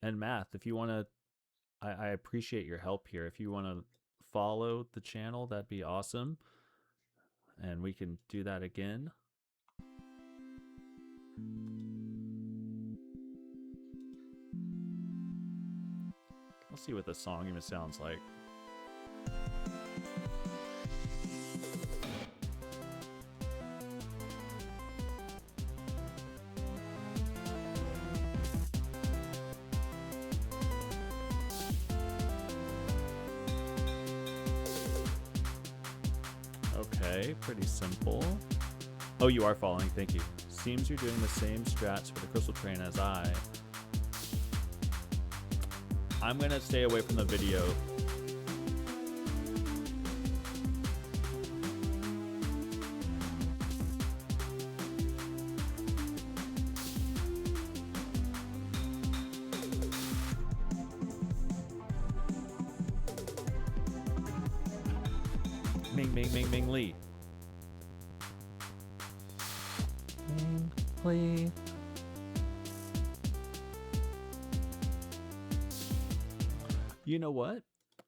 And Math, if you want to, I appreciate your help here. If you want to follow the channel, that'd be awesome. And we can do that again. Let's see what the song even sounds like. Okay, pretty simple. Oh, you are following. Thank you. Seems you're doing the same strats for the Crystal Train as I. I'm going to stay away from the video. Ming, Ming, Ming, Ming, Lee. Ming, Lee. You know what?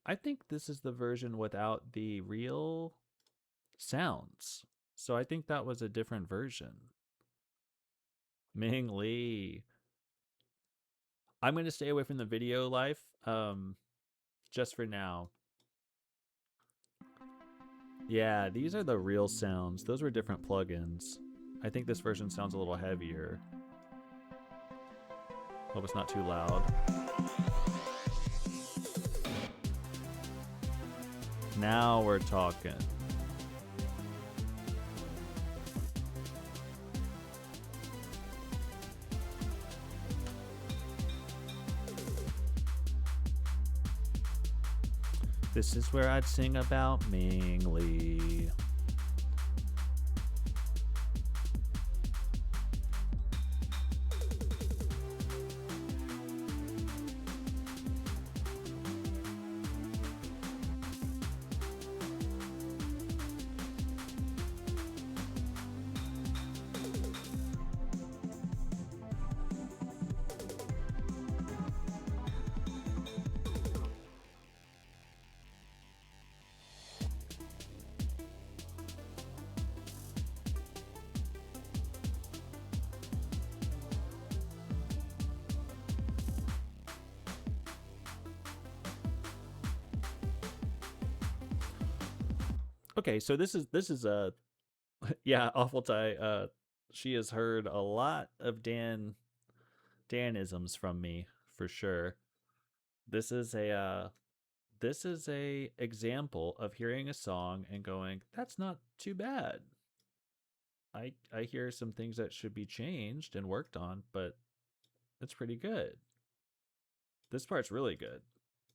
I think this is the version without the real sounds. So I think that was a different version. Ming Lee. I'm going to stay away from the video life just for now. Yeah, these are the real sounds. Those were different plugins. I think this version sounds a little heavier. Hope it's not too loud. Now we're talking. This is where I'd sing about Ming Lee. Okay, so this is a yeah, Awful Tie. She has heard a lot of Danisms from me for sure. This is a example of hearing a song and going, that's not too bad. I hear some things that should be changed and worked on, but it's pretty good. This part's really good.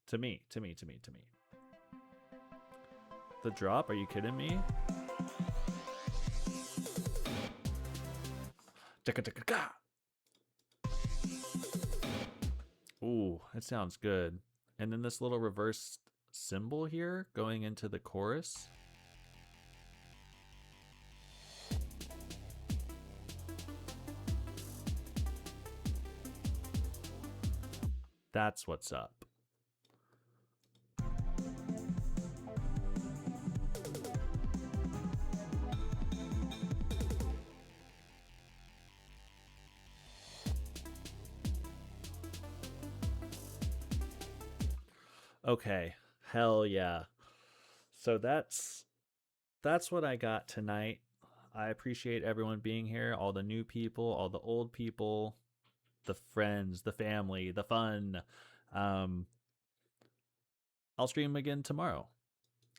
To me. The drop? Are you kidding me? Ooh, that sounds good. And then this little reverse cymbal here going into the chorus. That's what's up. Okay. Hell yeah. So that's what I got tonight. I appreciate everyone being here, all the new people, all the old people, the friends, the family, the fun. Um, I'll stream again tomorrow.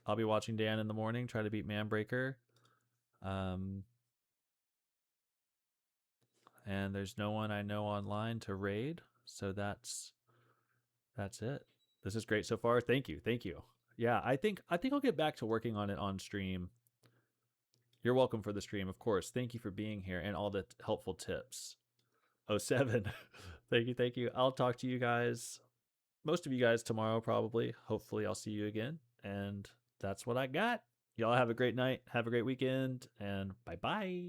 I'll be watching Dan in the morning, try to beat Manbreaker. Um, and there's no one I know online to raid, so that's it. This is great so far. Thank you, thank you. Yeah, I think I'll get back to working on it on stream. You're welcome for the stream, of course. Thank you for being here and all the helpful tips. Oh, 7. Thank you, thank you. I'll talk to you guys, most of you guys tomorrow, probably. Hopefully, I'll see you again. And that's what I got. Y'all have a great night. Have a great weekend. And bye bye.